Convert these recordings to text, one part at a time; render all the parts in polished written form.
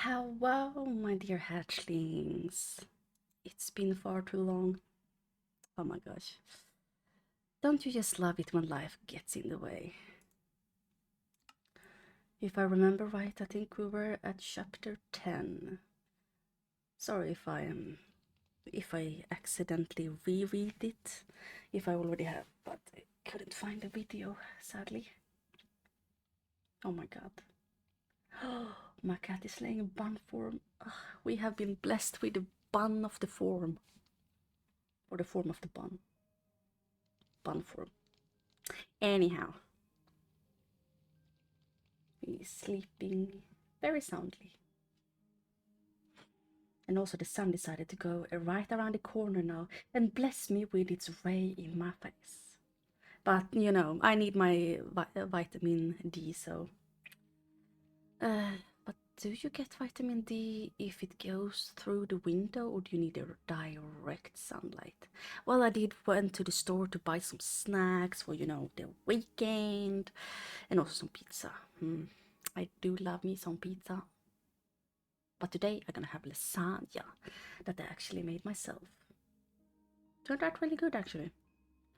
Hello, my dear hatchlings. It's been far too long. Oh my gosh. Don't you just love it when life gets in the way? If I remember right, I think we were at chapter 10. Sorry if I accidentally reread it, if I already have, but I couldn't find the video, sadly. Oh my god. My cat is laying in bun form. We have been blessed with the bun of the form. Or the form of the bun. Bun form. Anyhow. He's sleeping very soundly. And also the sun decided to go right around the corner now and bless me with its ray in my face. But, you know, I need my vitamin D, so... but do you get vitamin D if it goes through the window, or do you need a direct sunlight? Well, I did went to the store to buy some snacks for, you know, the weekend, and also some pizza. I do love me some pizza. But today I'm gonna have lasagna that I actually made myself. Turned out really good actually.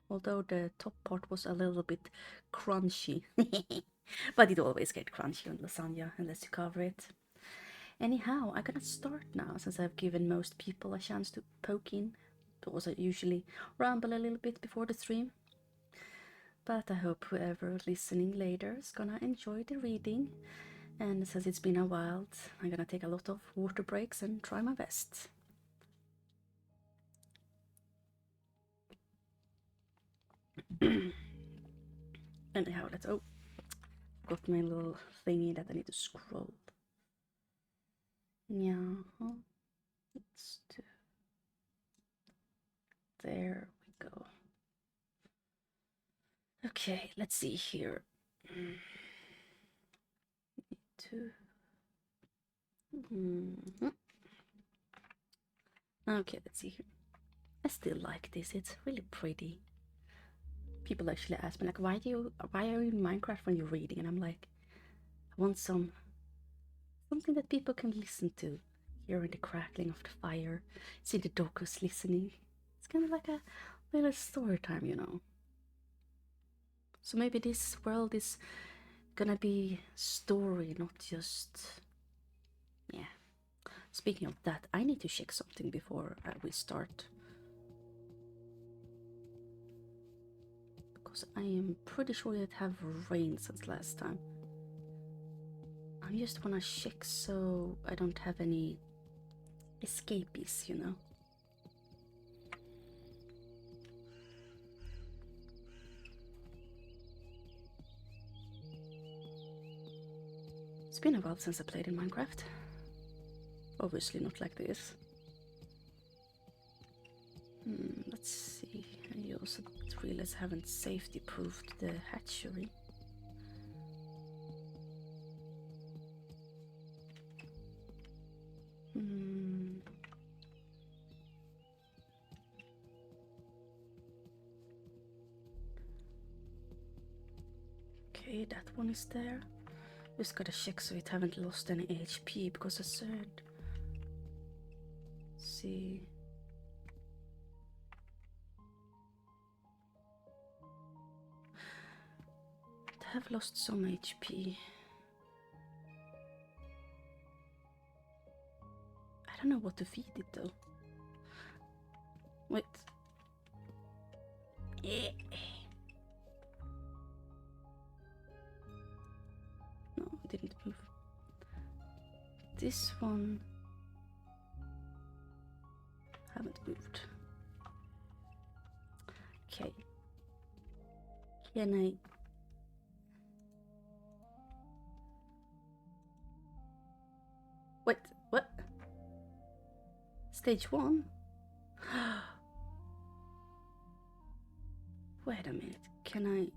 Although the top part was a little bit crunchy. But it always gets crunchy on lasagna unless you cover it. Anyhow, I'm gonna start now since I've given most people a chance to poke in. Because I usually ramble a little bit before the stream. But I hope whoever listening later is gonna enjoy the reading. And since it's been a while, I'm gonna take a lot of water breaks and try my best. Anyhow, let's... Oh, got my little thingy that I need to scroll. Yeah, let's do... There we go. Okay, let's see here. Okay, let's see here. I still like this. It's really pretty. People actually ask me like, why are you in Minecraft when you're reading? And I'm like, I want something that people can listen to, hearing the crackling of the fire, see the doggos listening. It's kind of like a little story time, you know. So maybe this world is gonna be story, not just... Yeah. Speaking of that, I need to check something before we start. Because I am pretty sure it have rained since last time. I just wanna check so I don't have any escapees, you know. It's been a while since I played in Minecraft. Obviously not like this. Let's see. I also realize I haven't safety proofed the hatchery. Okay, that one is there. Just gotta check so it haven't lost any HP, because I said... Let's see... They have lost some HP. I don't know what to feed it though. Wait. No, it didn't move. This one haven't moved. Okay. Can I... Wait, what? Stage 1? Wait a minute, can I...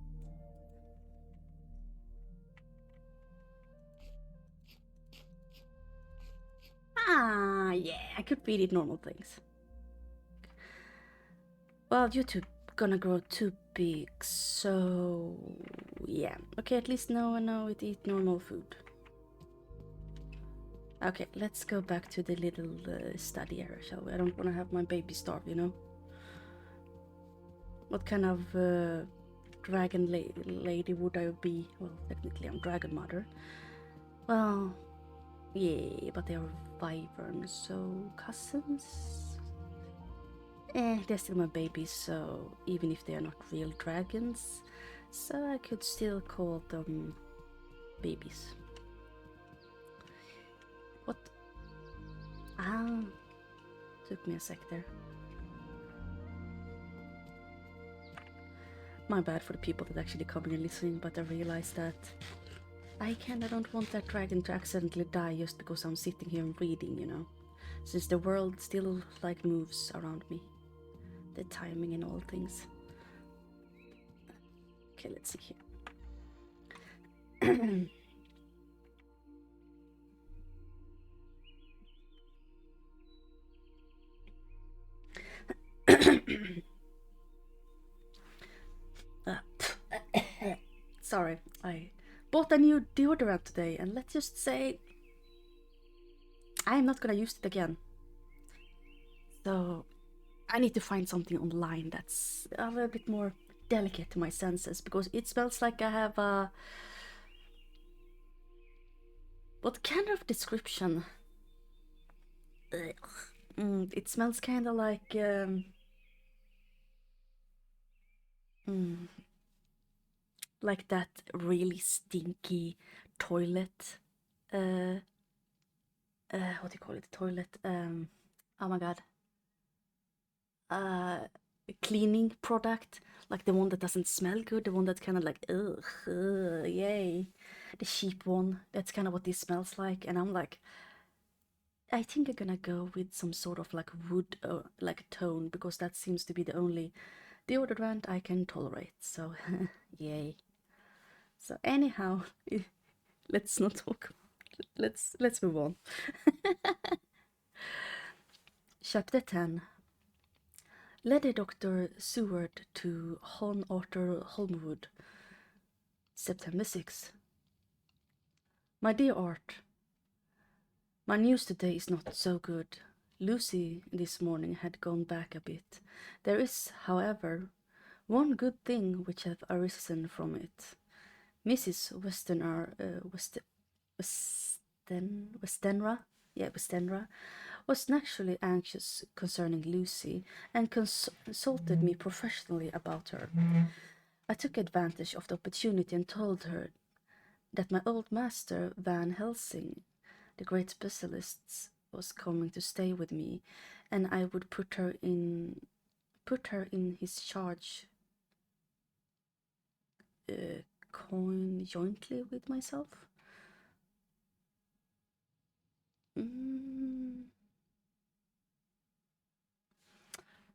Ah, yeah, I could feed it normal things. Well, YouTube gonna grow too big, so... Yeah, okay, at least now I know it eat normal food. Okay, let's go back to the little study area, shall we? I don't want to have my baby starve, you know? What kind of dragon lady would I be? Well, technically I'm dragon mother. Well, yeah, but they are wyverns, so cousins? They're still my babies, so even if they are not real dragons, so I could still call them babies. What? Ah, took me a sec there. My bad for the people that actually coming and listening, but I realized that I kinda don't want that dragon to accidentally die just because I'm sitting here and reading, you know. Since the world still like moves around me. The timing and all things. Okay, let's see here. Sorry, I bought a new deodorant today, and let's just say I'm not gonna use it again. So I need to find something online that's a little bit more delicate to my senses because it smells like I have a. What kind of description? It smells kind of like. Mm, like that really stinky toilet. Uh, what do you call it? Toilet. Oh my god. Uh, cleaning product, like the one that doesn't smell good, the one that's kind of like ugh, yay, the cheap one. That's kind of what this smells like, and I'm like, I think I'm gonna go with some sort of like wood, like tone, because that seems to be the only deodorant I can tolerate. So, yay. So anyhow, let's not talk. Let's move on. Chapter 10. Lady Dr. Seward to Hon Arthur Holmwood. September 6th. My dear Art, my news today is not so good. Lucy this morning had gone back a bit. There is, however, one good thing which hath arisen from it. Mrs. Westenra was naturally anxious concerning Lucy and consulted me professionally about her. I took advantage of the opportunity and told her that my old master Van Helsing, the great specialist, was coming to stay with me, and I would put her in his charge conjointly with myself.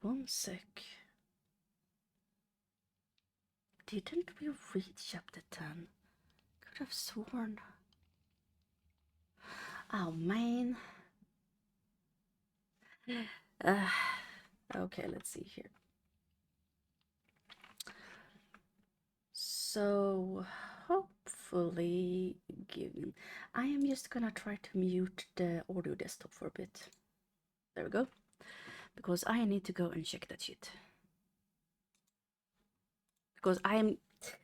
One sec. Didn't we read chapter 10? Could have sworn. Oh man. Okay, let's see here. So, hopefully, given. I am just gonna try to mute the audio desktop for a bit. There we go. Because I need to go and check that shit. Because I'm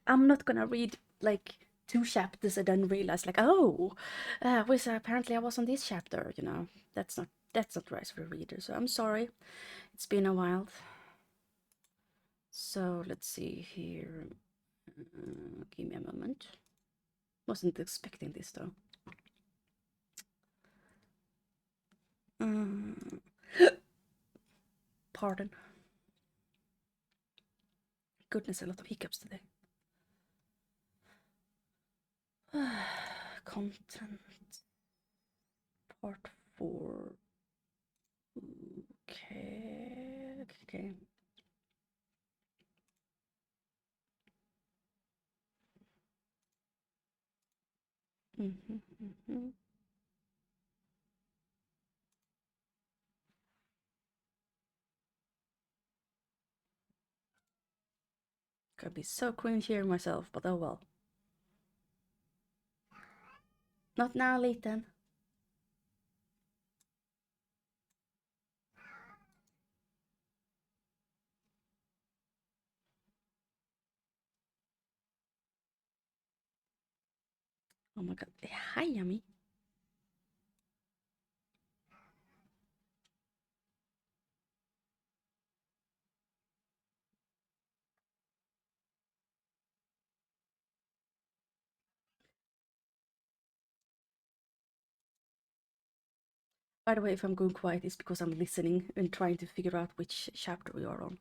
not gonna read like 2 chapters and then realize like, oh, apparently I was on this chapter, you know. That's not right for a reader. So I'm sorry. It's been a while. So let's see here. Give me a moment. Wasn't expecting this though. Pardon. Goodness, a lot of hiccups today. Content. Part 4. Okay. Could be so cringe hearing myself, but oh well. Not now, Leighton. Oh my god. Hi, Yummy. By the way, if I'm going quiet, it's because I'm listening and trying to figure out which chapter we are on.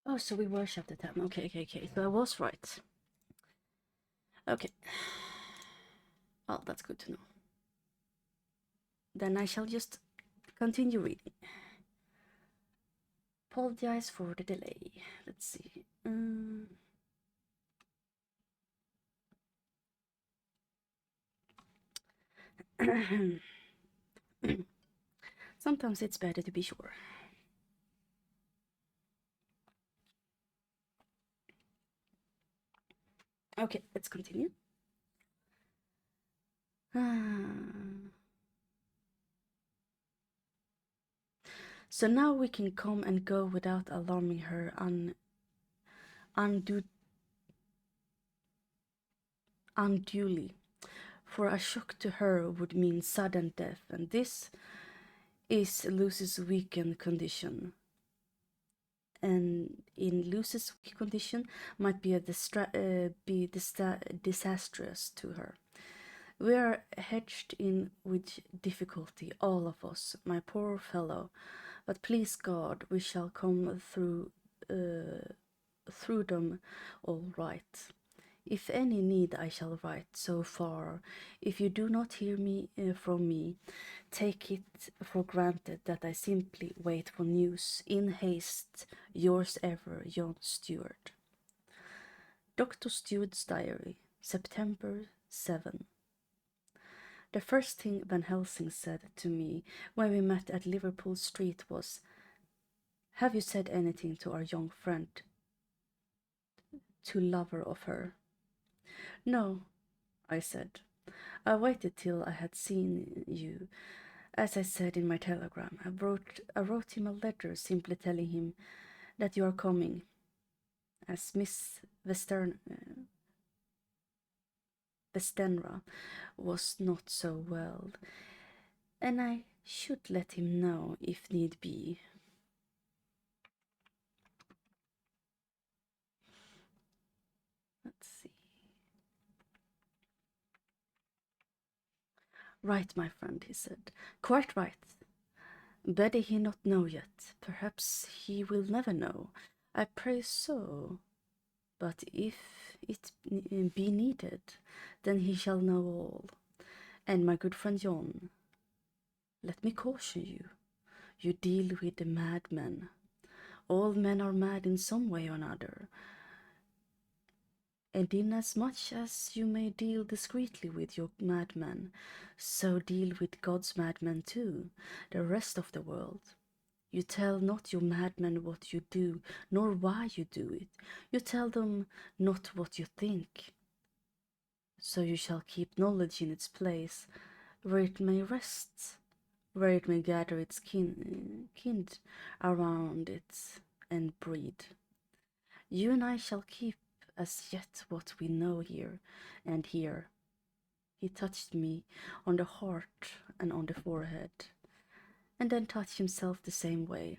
Oh, so we were chapter 10. Okay, okay, okay. So I was right. Okay. Oh, that's good to know. Then I shall just continue reading. Apologize for the delay. Let's see. Sometimes it's better to be sure. Okay, let's continue. So now we can come and go without alarming her unduly, for a shock to her would mean sudden death, and this is Lucy's weakened condition. And in Lucy's weak condition might be disastrous to her. We are hedged in with difficulty, all of us, my poor fellow, but please God, we shall come through them all right. If any need I shall write so far. If you do not hear me from me, take it for granted that I simply wait for news. In haste, yours ever, John Stewart. Dr. Stewart's Diary, September 7. The first thing Van Helsing said to me when we met at Liverpool Street was, "Have you said anything to our young friend, to lover of her?" "No," I said. "I waited till I had seen you. As I said in my telegram, I wrote him a letter simply telling him that you are coming. as Miss Westenra was not so well, and I should let him know if need be. Let's see. Right, my friend, he said. Quite right. Better he not know yet. Perhaps he will never know. I pray so. But if it be needed, then he shall know all. And my good friend John, let me caution you. You deal with a madman. All men are mad in some way or another. And inasmuch as you may deal discreetly with your madman, so deal with God's madmen too, the rest of the world. You tell not your madmen what you do, nor why you do it. You tell them not what you think. So you shall keep knowledge in its place, where it may rest, where it may gather its kind around it and breed. You and I shall keep as yet what we know here and here. He touched me on the heart and on the forehead, and then touched himself the same way.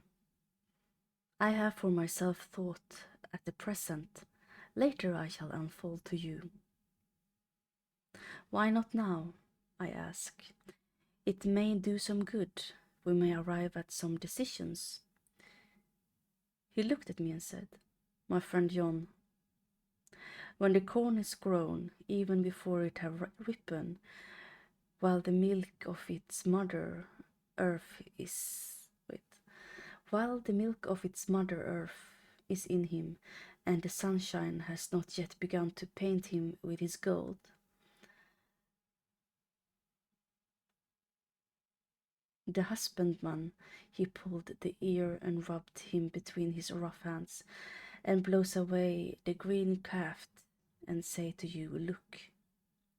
I have for myself thought at the present, later I shall unfold to you. Why not now? I ask. It may do some good. We may arrive at some decisions. He looked at me and said, my friend John, when the corn is grown, even before it have ripened, while the milk of its mother earth is while the milk of its mother earth is in him, and the sunshine has not yet begun to paint him with his gold, the husbandman, he pulled the ear and rubbed him between his rough hands, and blows away the green shaft, and say to you, look,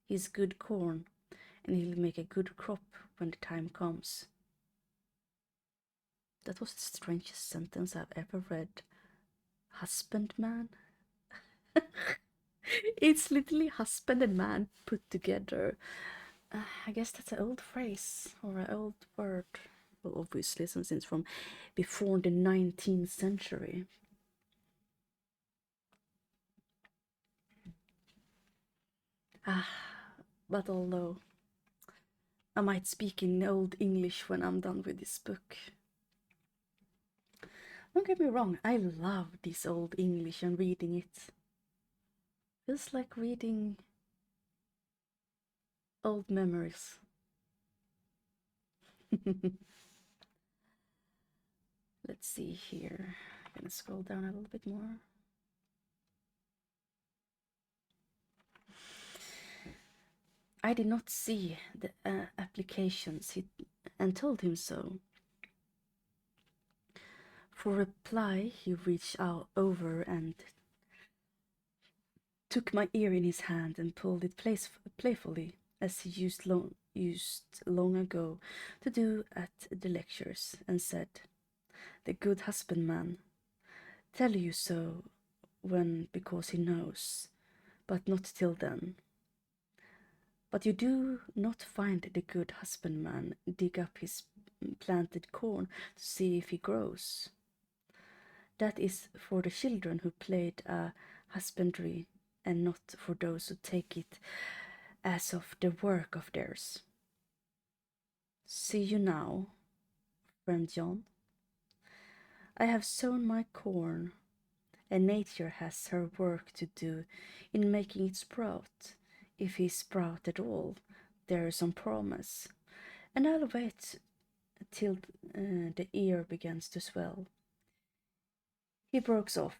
he's good corn, and he'll make a good crop when the time comes. That was the strangest sentence I've ever read. Husbandman? It's literally husband and man put together. I guess that's an old phrase or an old word. Well, obviously, since it's from before the 19th century. But although I might speak in Old English when I'm done with this book. Don't get me wrong, I love this Old English and reading it. Feels like reading old memories. Let's see here. I'm gonna scroll down a little bit more. I did not see the applications and told him so. For reply, he reached out over and took my ear in his hand and pulled it playfully, as he used long ago to do at the lectures, and said, the good husbandman tell you so when because he knows, but not till then. But you do not find the good husbandman dig up his planted corn to see if he grows. That is for the children who played a husbandry, and not for those who take it as of the work of theirs. See you now, friend John. I have sown my corn, and nature has her work to do in making it sprout. If he sprout at all, there is some promise, and I'll wait till the ear begins to swell. He broke off,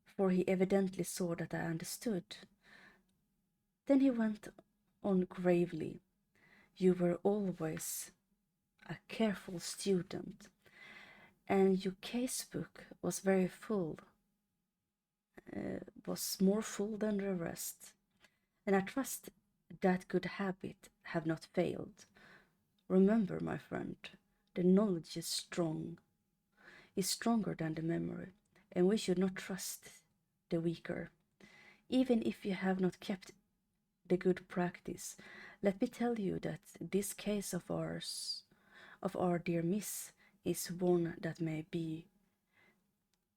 for he evidently saw that I understood. Then he went on gravely. You were always a careful student, and your casebook was very full, was more full than the rest, and I trust that good habit have not failed. Remember, my friend, the knowledge is strong, is stronger than the memory, and we should not trust the weaker. Even if you have not kept the good practice, let me tell you that this case of ours, of our dear Miss, is one that may be,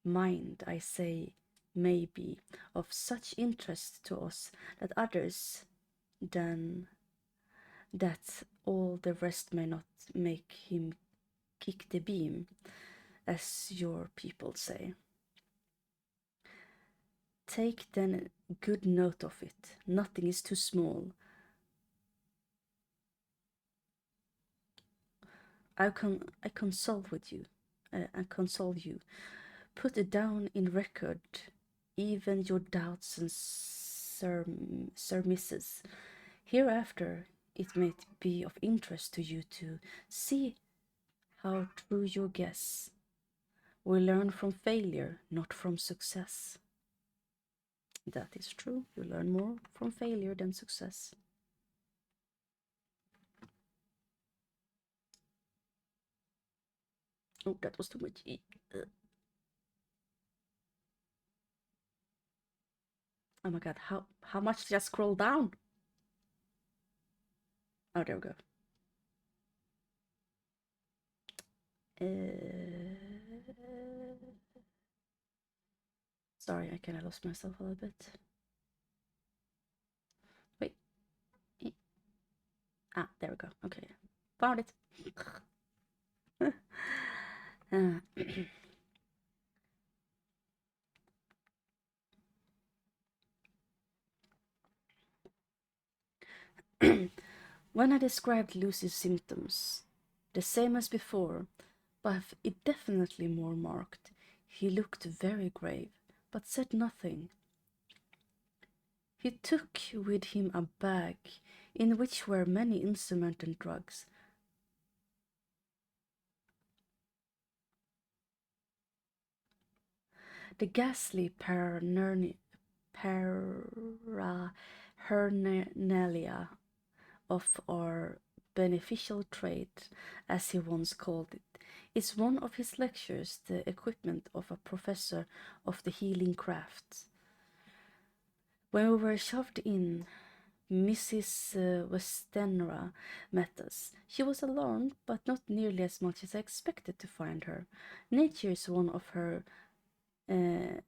mind I say, may be of such interest to us that others than that all the rest may not make him kick the beam, as your people say. Take then good note of it. Nothing is too small. I console with you. I console you. Put it down in record, even your doubts and surmises. Hereafter, it may be of interest to you to see how true your guess. We learn from failure, not from success. That is true. You learn more from failure than success. Oh, that was too much. Oh my god, how much did I scroll down? Oh, there we go. Sorry, I kind of lost myself a little bit. Wait. Ah, there we go. Okay, found it. When I described Lucy's symptoms, the same as before, but it definitely more marked, he looked very grave, but said nothing. He took with him a bag in which were many instruments and drugs. The ghastly paraphernalia of our beneficial trade, as he once called it, is one of his lectures, the equipment of a professor of the healing craft. When we were shoved in, Mrs. Westenra met us. She was alarmed, but not nearly as much as I expected to find her. Nature is one of her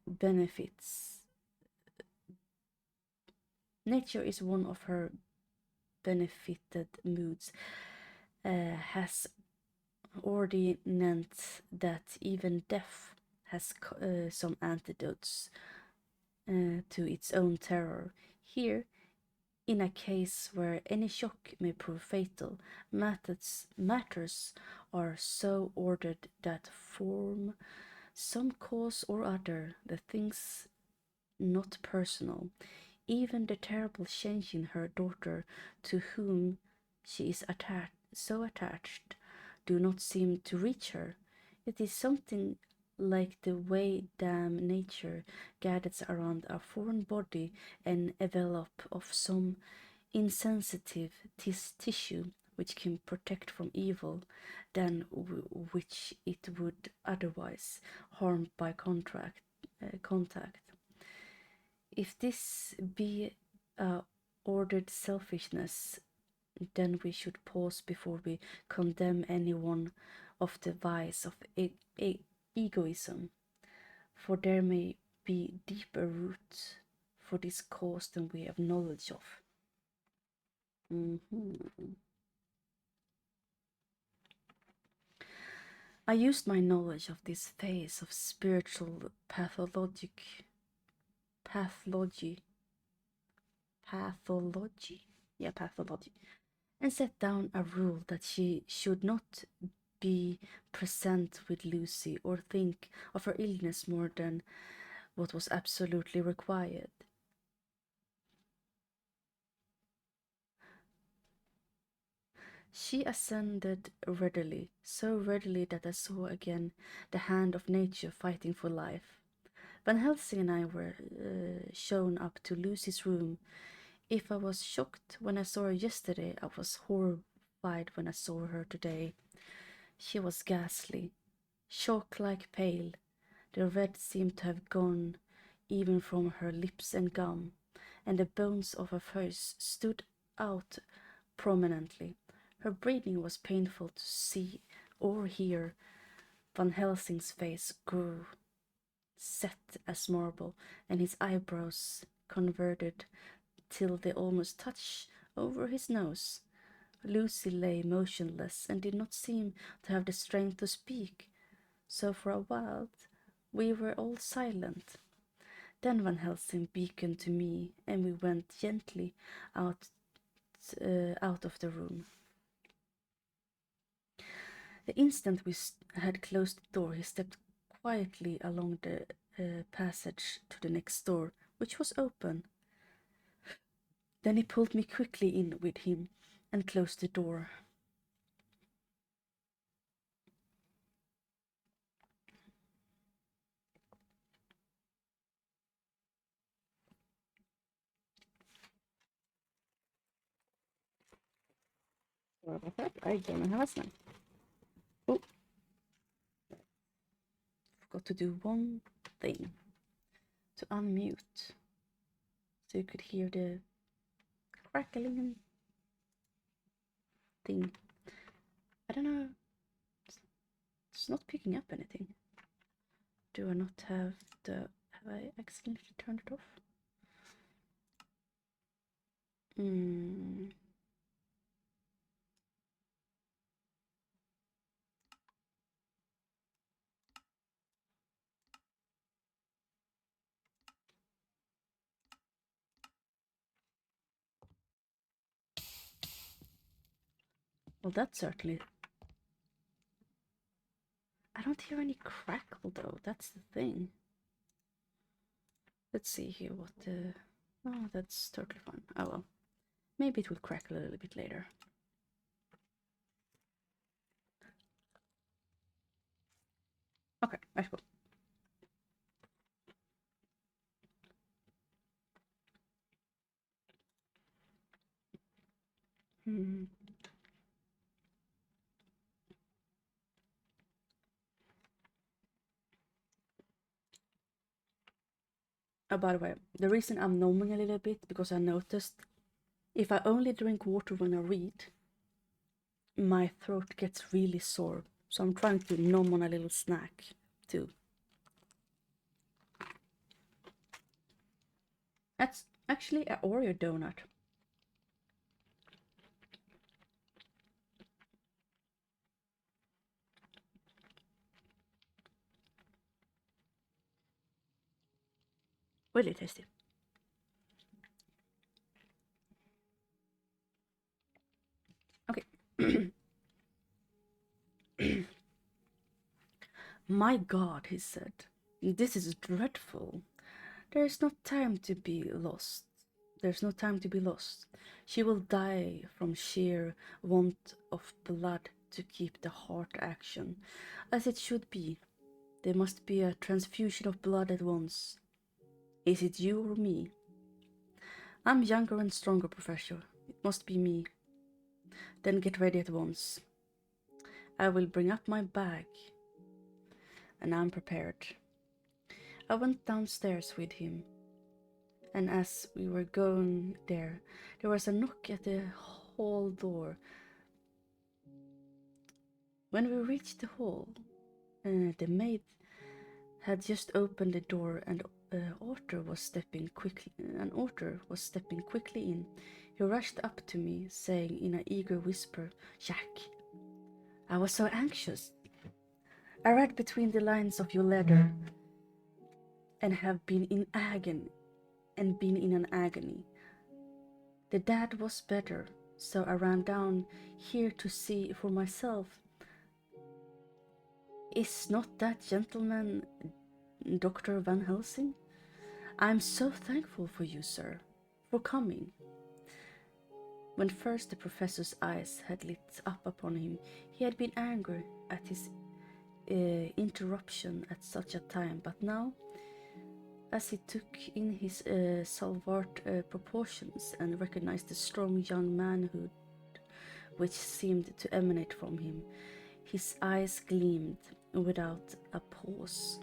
benefits. Nature is one of her benefited moods, has ordinance that even death has some antidotes to its own terror. Here, in a case where any shock may prove fatal, matters are so ordered that from some cause or other the things not personal, even the terrible change in her daughter, to whom she is so attached, do not seem to reach her. It is something like the way damn nature gathers around a foreign body an envelope of some insensitive tissue which can protect from evil than which it would otherwise harm by contact. If this be ordered selfishness, then we should pause before we condemn any one of the vice of egoism, for there may be deeper roots for this cause than we have knowledge of. I used my knowledge of this phase of spiritual pathology, and set down a rule that she should not be present with Lucy or think of her illness more than what was absolutely required. She ascended readily, so readily that I saw again the hand of nature fighting for life. Van Helsing and I were shown up to Lucy's room. If I was shocked when I saw her yesterday, I was horrified when I saw her today. She was ghastly, chalk-like pale, The red seemed to have gone even from her lips and gum, and the bones of her face stood out prominently. Her breathing was painful to see or hear. Van Helsing's face grew set as marble, and his eyebrows converted till they almost touched over his nose. Lucy lay motionless and did not seem to have the strength to speak, so for a while we were all silent. Then Van Helsing beckoned to me, and we went gently out of the room. The instant we had closed the door, he stepped quietly along the passage to the next door, which was open. Then he pulled me quickly in with him and closed the door. Sorry about that. I don't have a snack. Oh, forgot to do one thing. To unmute. So you could hear the crackling thing. I don't know. It's not picking up anything. Do I not have the... Have I accidentally turned it off? Well, that certainly... I don't hear any crackle, though. That's the thing. Let's see here what the... Oh, that's totally fine. Oh, well. Maybe it will crackle a little bit later. Okay, I will. Oh, by the way, the reason I'm numbing a little bit, because I noticed if I only drink water when I read, my throat gets really sore. So I'm trying to numb on a little snack, too. That's actually an Oreo donut. Really tasty. Okay. My God, he said, this is dreadful. There is no time to be lost. There's no time to be lost. She will die from sheer want of blood to keep the heart action, as it should be. There must be a transfusion of blood at once. Is it you or me? I'm younger and stronger, Professor. It must be me. Then get ready at once. I will bring up my bag, and I'm prepared. I went downstairs with him, and as we were going there was a knock at the hall door. When we reached the hall, the maid had just opened the door, and an author was stepping quickly in. He rushed up to me, saying in an eager whisper, "Jack, I was so anxious. I read between the lines of your letter and have been in agony been in an agony. The dad was better, so I ran down here to see for myself. Is not that gentleman Dr. Van Helsing? I'm so thankful for you, sir, for coming." When first the professor's eyes had lit up upon him, he had been angry at his interruption at such a time, but now, as he took in his stalwart proportions and recognized the strong young manhood which seemed to emanate from him, his eyes gleamed without a pause.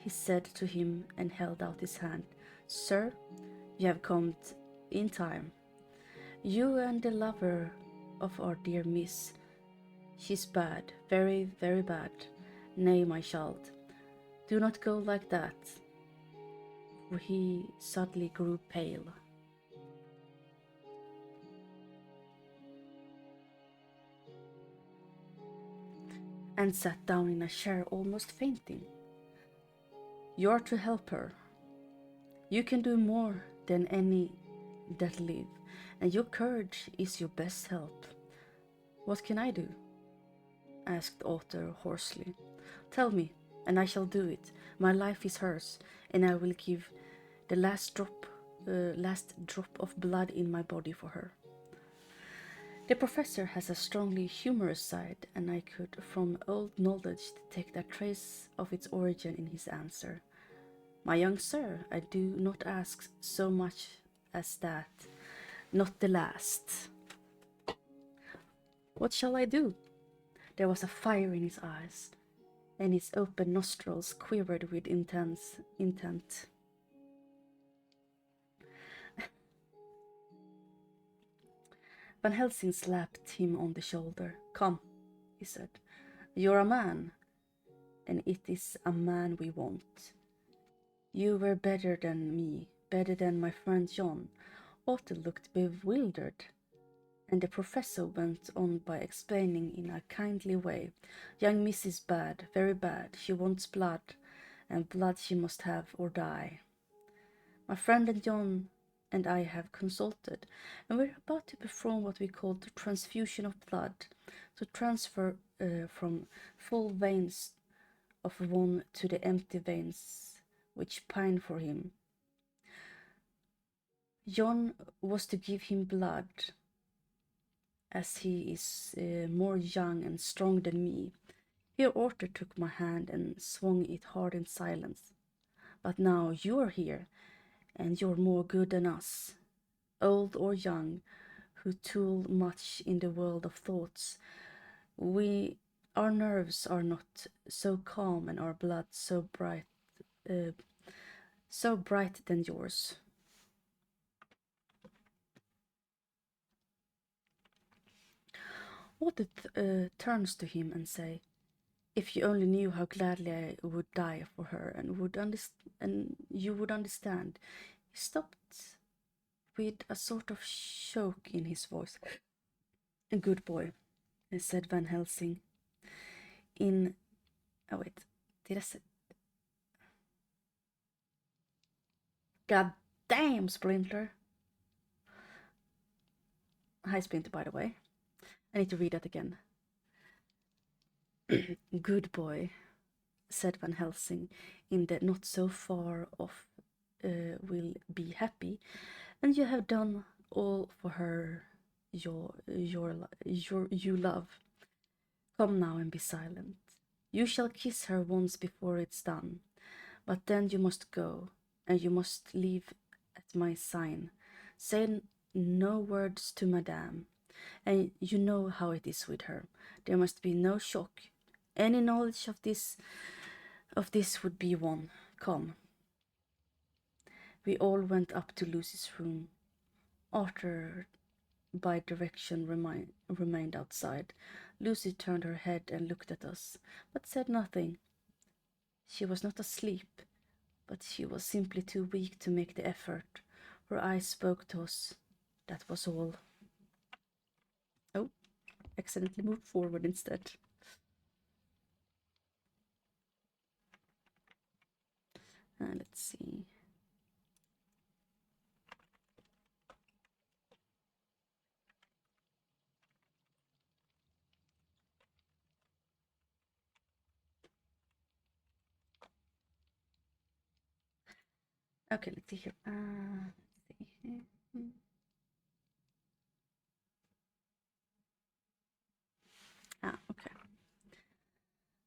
he said to him and held out his hand. Sir, you have come in time. You and the lover of our dear miss. She's bad, very, very bad. Nay, my child, do not go like that. For he suddenly grew pale. And sat down in a chair, almost fainting. You are to help her. You can do more than any that live, and your courage is your best help. What can I do? Asked Otter hoarsely. Tell me, and I shall do it. My life is hers, and I will give the last drop of blood in my body for her. The professor has a strongly humorous side, and I could, from old knowledge, detect a trace of its origin in his answer. My young sir, I do not ask so much as that, not the last. What shall I do? There was a fire in his eyes, and his open nostrils quivered with intent. Van Helsing slapped him on the shoulder. Come, he said. You're a man, and it is a man we want. You were better than me, better than my friend John. Otto looked bewildered, and the professor went on by explaining in a kindly way. Young miss is bad, very bad. She wants blood, and blood she must have or die. My friend and John and I have consulted, and we're about to perform what we call the transfusion of blood, to transfer from full veins of one to the empty veins which pine for him. John was to give him blood, as he is more young and strong than me. Here Arthur took my hand and swung it hard in silence. But now you're here, and you're more good than us, old or young, who toil much in the world of thoughts. Our nerves are not so calm, and our blood so bright than yours. Otto turns to him and say, if you only knew how gladly I would die for her, and you would understand. He stopped with a sort of choke in his voice. A good boy, said Van Helsing. Did I say? God damn, Splinter. Hi, Splinter, by the way. I need to read that again. Good boy, said Van Helsing, in the not so far off will be happy, and you have done all for her you love. Come now and be silent. You shall kiss her once before it's done, but then you must go, and you must leave at my sign. Say no words to Madame, and you know how it is with her. There must be no shock. Any knowledge of this would be one. Come. We all went up to Lucy's room. Arthur, by direction, remained outside. Lucy turned her head and looked at us, but said nothing. She was not asleep, but she was simply too weak to make the effort. Her eyes spoke to us. That was all. Oh, accidentally moved forward instead. Let's see. Okay, let's see here. Let's see. Okay.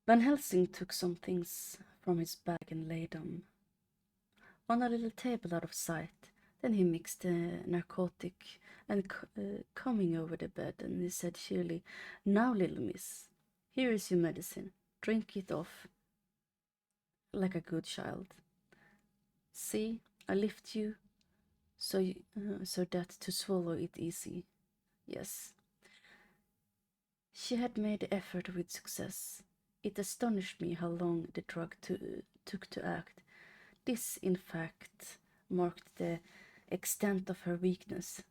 Van Helsing took some things from his bag and laid them on a little table out of sight. Then he mixed the narcotic and coming over the bed, and he said cheerily, "Now, little miss, here is your medicine. Drink it off like a good child. See, I lift you so that to swallow it easy. Yes. She had made the effort with success. It astonished me how long the drug took to act. This, in fact, marked the extent of her weakness.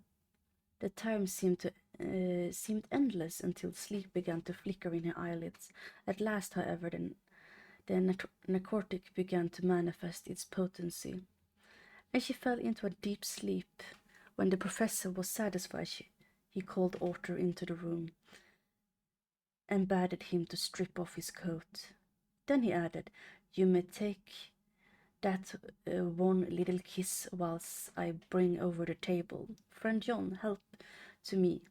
The time seemed endless until sleep began to flicker in her eyelids. At last, however, the narcotic began to manifest its potency, and she fell into a deep sleep. When the professor was satisfied, he called Arthur into the room and bade him to strip off his coat. Then he added, "You may take that one little kiss whilst I bring over the table. Friend John, help to me."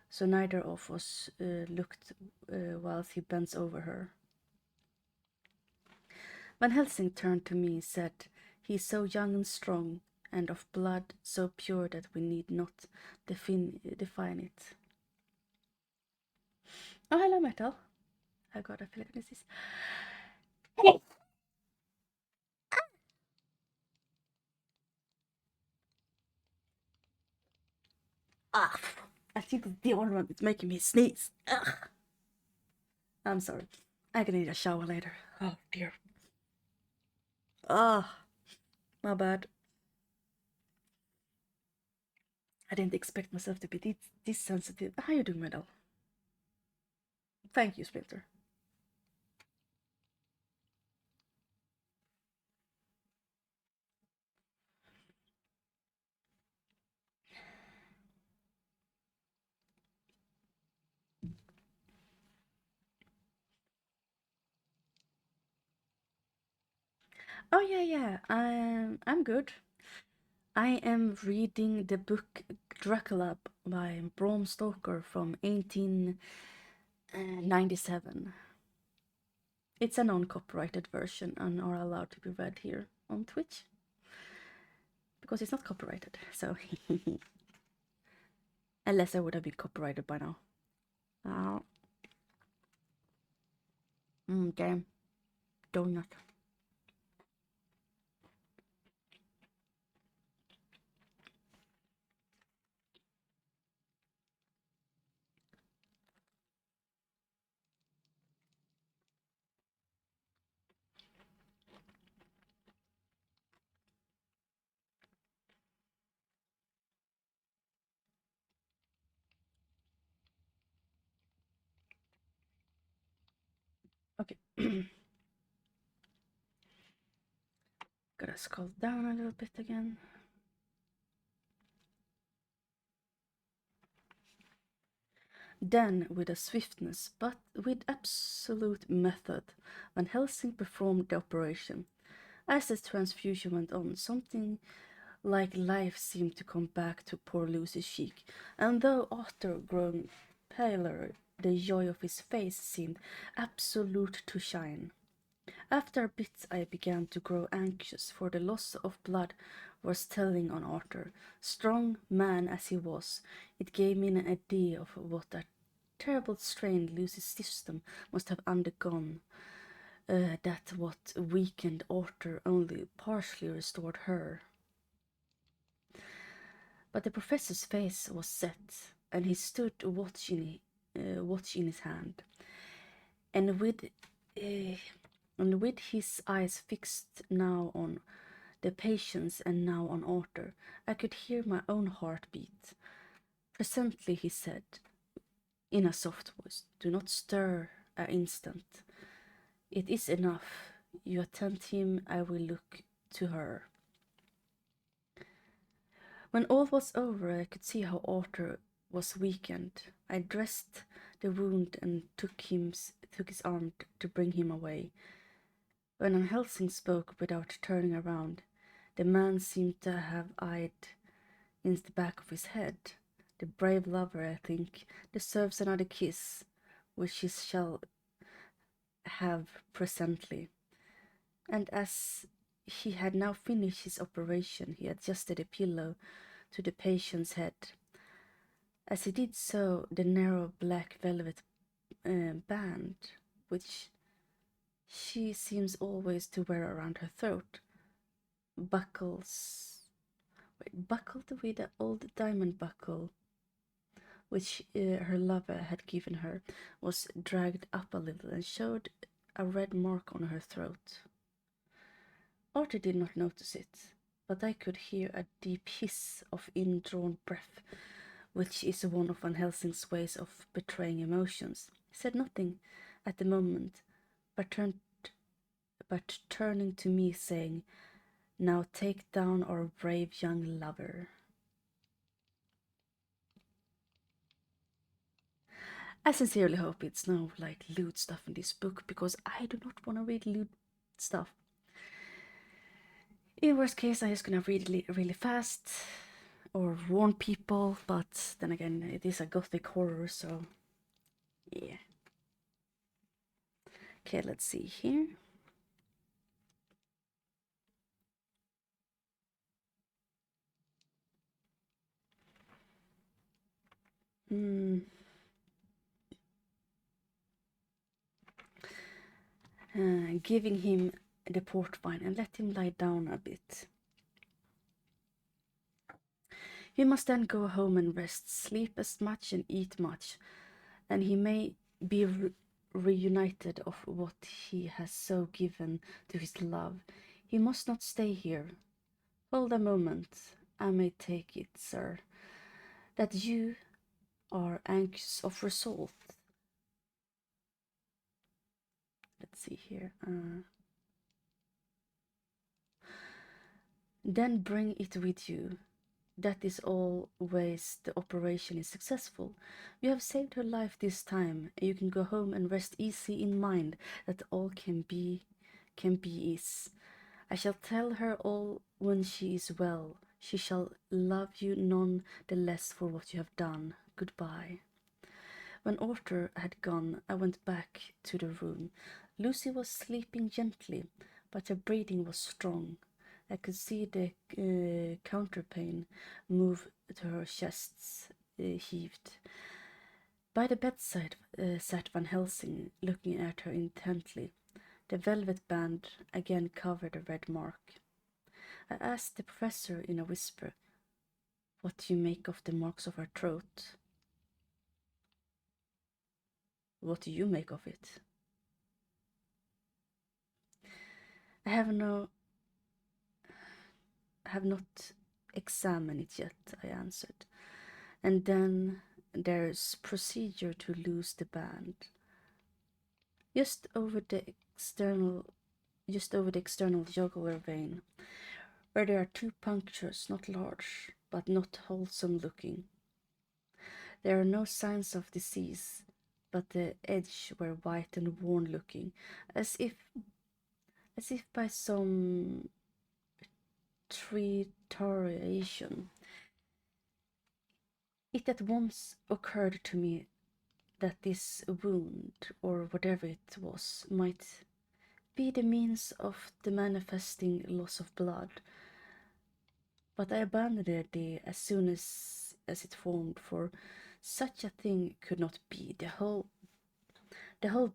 So neither of us looked whilst he bends over her. Van Helsing turned to me and said, "He is so young and strong, and of blood so pure that we need not define it." Oh, hello, Metal. I got a feeling this is... Ah, I think the deodorant is making me sneeze. Ugh. I'm sorry. I'm gonna need a shower later. Oh, dear. Ah, my bad. I didn't expect myself to be this sensitive. How you doing, Metal? Thank you, Splinter. Oh yeah. I'm good. I am reading the book Dracula by Bram Stoker from 1897. It's a non-copyrighted version and are allowed to be read here on Twitch because it's not copyrighted. So, unless I would have been copyrighted by now. Okay, donut. Okay. Gotta scroll down a little bit again. Then, with a swiftness, but with absolute method, Van Helsing performed the operation. As the transfusion went on, something like life seemed to come back to poor Lucy's cheek, and though Arthur grown paler, the joy of his face seemed absolute to shine. After a bit I began to grow anxious, for the loss of blood was telling on Arthur. Strong man as he was, it gave me an idea of what a terrible strain Lucy's system must have undergone, that what weakened Arthur only partially restored her. But the professor's face was set, and he stood watch in his hand, and with his eyes fixed now on the patients and now on Arthur, I could hear my own heart beat. Presently he said, in a soft voice, "Do not stir an instant. It is enough. You attend him, I will look to her." When all was over, I could see how Arthur was weakened. I dressed the wound and took his arm to bring him away. When Van Helsing spoke without turning around, the man seemed to have eyed in the back of his head. The brave lover, I think, deserves another kiss, which he shall have presently. And as he had now finished his operation, he adjusted a pillow to the patient's head. As he did so, the narrow black velvet band, which she seems always to wear around her throat. Buckles. Wait, buckled with an old diamond buckle, which her lover had given her, was dragged up a little and showed a red mark on her throat. Arthur did not notice it, but I could hear a deep hiss of indrawn breath, which is one of Van Helsing's ways of betraying emotions. He said nothing at the moment, but turning to me, saying, "Now take down our brave young lover." I sincerely hope it's no like lewd stuff in this book, because I do not want to read lewd stuff. In worst case, I'm just gonna read it really fast or warn people, but then again, it is a gothic horror, so yeah. Okay, let's see here. Giving him the port wine and let him lie down a bit. He must then go home and rest, sleep as much and eat much, and he may be reunited of what he has so given to his love. He must not stay here. Hold a moment, I may take it, sir, that you are anxious of result. Let's see here. Then bring it with you. That is always the operation is successful. You have saved her life this time, and you can go home and rest easy in mind that all can be is. I shall tell her all when she is well. She shall love you none the less for what you have done. Goodbye. When Arthur had gone, I went back to the room. Lucy was sleeping gently, but her breathing was strong. I could see the counterpane move to her chest heaved. By the bedside sat Van Helsing, looking at her intently. The velvet band again covered a red mark. I asked the professor in a whisper, "What do you make of the marks of her throat?" "What do you make of it?" "I have not examined it yet," I answered. "And then there's procedure to loose the band. Just over the external jugular vein, where there are two punctures, not large, but not wholesome looking. There are no signs of disease, but the edge were white and worn looking, as if by some trituration. It at once occurred to me that this wound, or whatever it was, might be the means of the manifesting loss of blood, but I abandoned the idea as soon as it formed, for such a thing could not be. The whole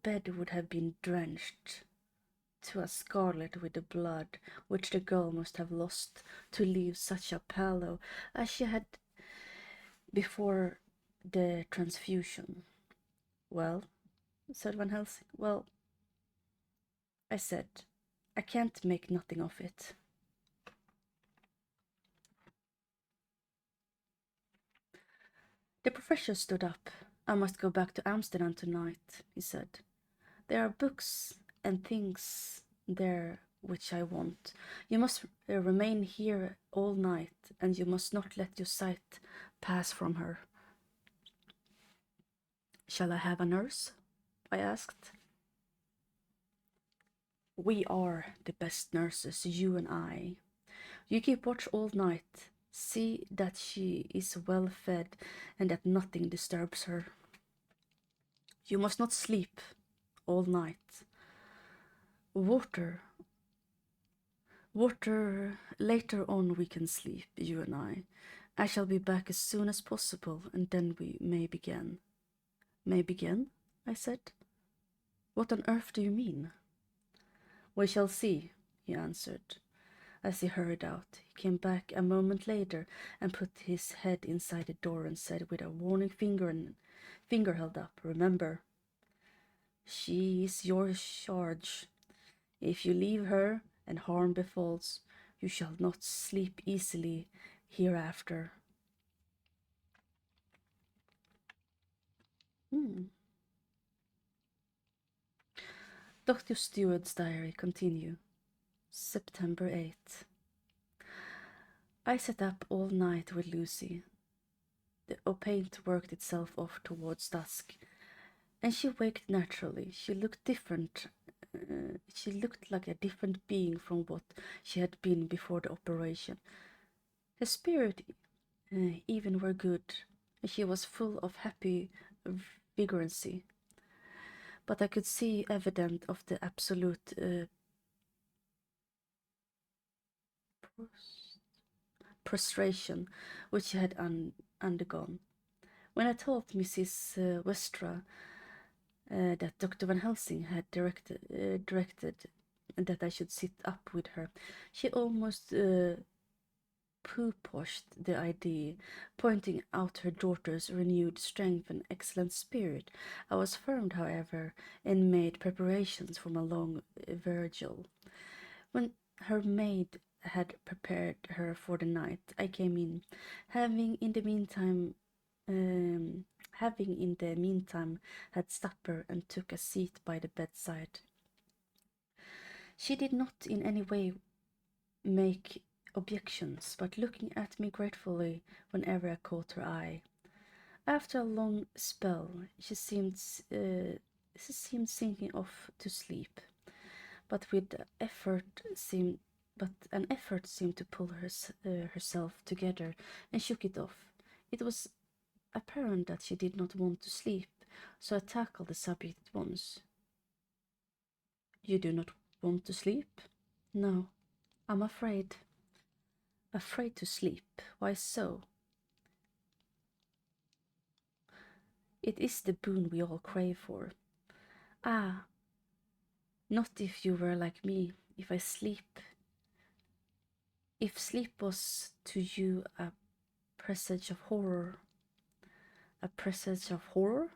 bed would have been drenched to a scarlet with the blood which the girl must have lost to leave such a pallor as she had before the transfusion. "Well," said Van Helsing. "Well," I said, "I can't make nothing of it." The professor stood up. "I must go back to Amsterdam tonight," he said. "There are books and things there which I want. You must remain here all night, and you must not let your sight pass from her." "Shall I have a nurse?" I asked. "We are the best nurses, you and I. You keep watch all night. See that she is well fed and that nothing disturbs her. You must not sleep all night. Water, later on we can sleep, you and I. I shall be back as soon as possible, and then we may begin." "May begin?" I said. "What on earth do you mean?" We shall see, he answered. As he hurried out, he came back a moment later and put his head inside the door and said with a warning finger held up, "Remember, she is your charge. If you leave her and harm befalls, you shall not sleep easily hereafter." Dr. Stewart's diary continue. September 8th. I sat up all night with Lucy. The paint worked itself off towards dusk, and she waked naturally. She looked different. She looked like a different being from what she had been before the operation. Her spirit even were good, and she was full of happy vibrancy. But I could see evidence of the absolute prostration which she had undergone. When I told Mrs. Westra that Dr. Van Helsing had directed that I should sit up with her, she almost poo-poshed the idea, pointing out her daughter's renewed strength and excellent spirit. I was firm, however, and made preparations for my long vigil. When her maid had prepared her for the night, I came in, having in the meantime had supper and took a seat by the bedside. She did not in any way make objections, but looking at me gratefully whenever I caught her eye. After a long spell, she seemed sinking off to sleep, but an effort seemed to pull herself together and shook it off. It was apparent that she did not want to sleep, so I tackled the subject at once. "You do not want to sleep?" "No, I'm afraid." "Afraid to sleep? Why so?" "It is the boon we all crave for." "Ah, not if you were like me. If sleep was to you a presage of horror." "A presage of horror?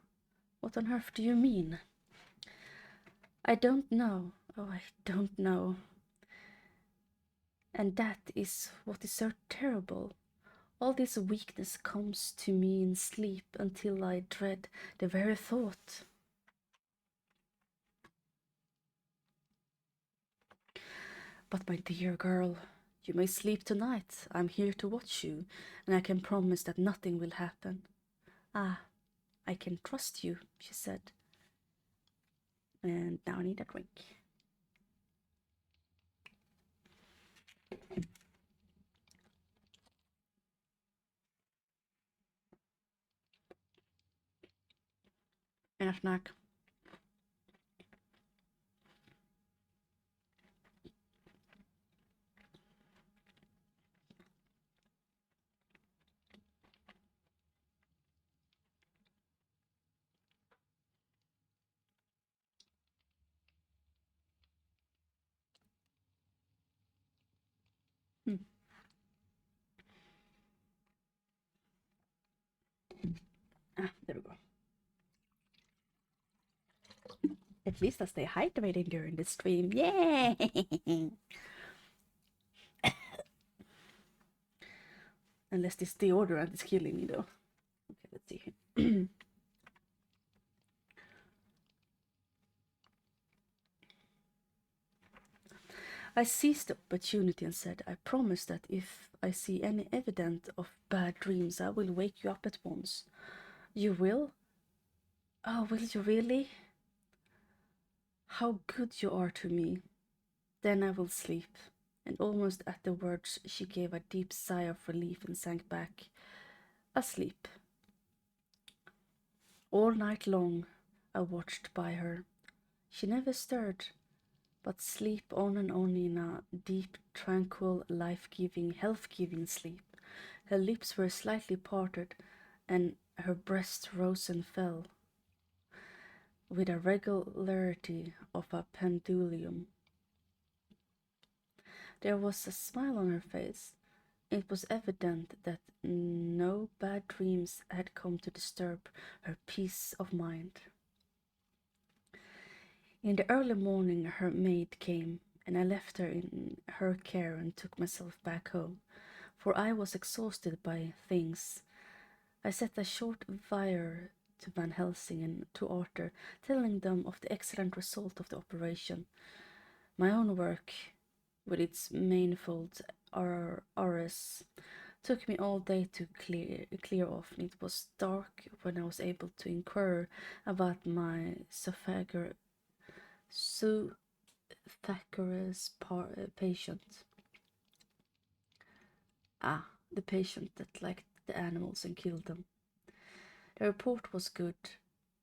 What on earth do you mean?" "I don't know. Oh, I don't know. And that is what is so terrible. All this weakness comes to me in sleep until I dread the very thought." "But my dear girl, you may sleep tonight. I'm here to watch you, and I can promise that nothing will happen." "Ah, I can trust you," she said. And now I need a drink. And a snack. There we go. At least I stay hydrated during the stream. Yay! Unless this deodorant is killing me, though. Okay, let's see here. I seized the opportunity and said, "I promise that if I see any evidence of bad dreams, I will wake you up at once." "You will?" "Oh, will you really?" "How good you are to me." "Then I will sleep." And almost at the words, she gave a deep sigh of relief and sank back, asleep. All night long I watched by her. She never stirred, but sleep on and on in a deep, tranquil, life-giving, health-giving sleep. Her lips were slightly parted, and her breast rose and fell with a regularity of a pendulum. There was a smile on her face. It was evident that no bad dreams had come to disturb her peace of mind. In the early morning her maid came, and I left her in her care and took myself back home, for I was exhausted by things. I sent a short wire to Van Helsing and to Arthur, telling them of the excellent result of the operation. My own work, with its manifold RS, took me all day to clear off, and it was dark when I was able to inquire about my patient. Ah, the patient that liked the animals and killed them. The report was good.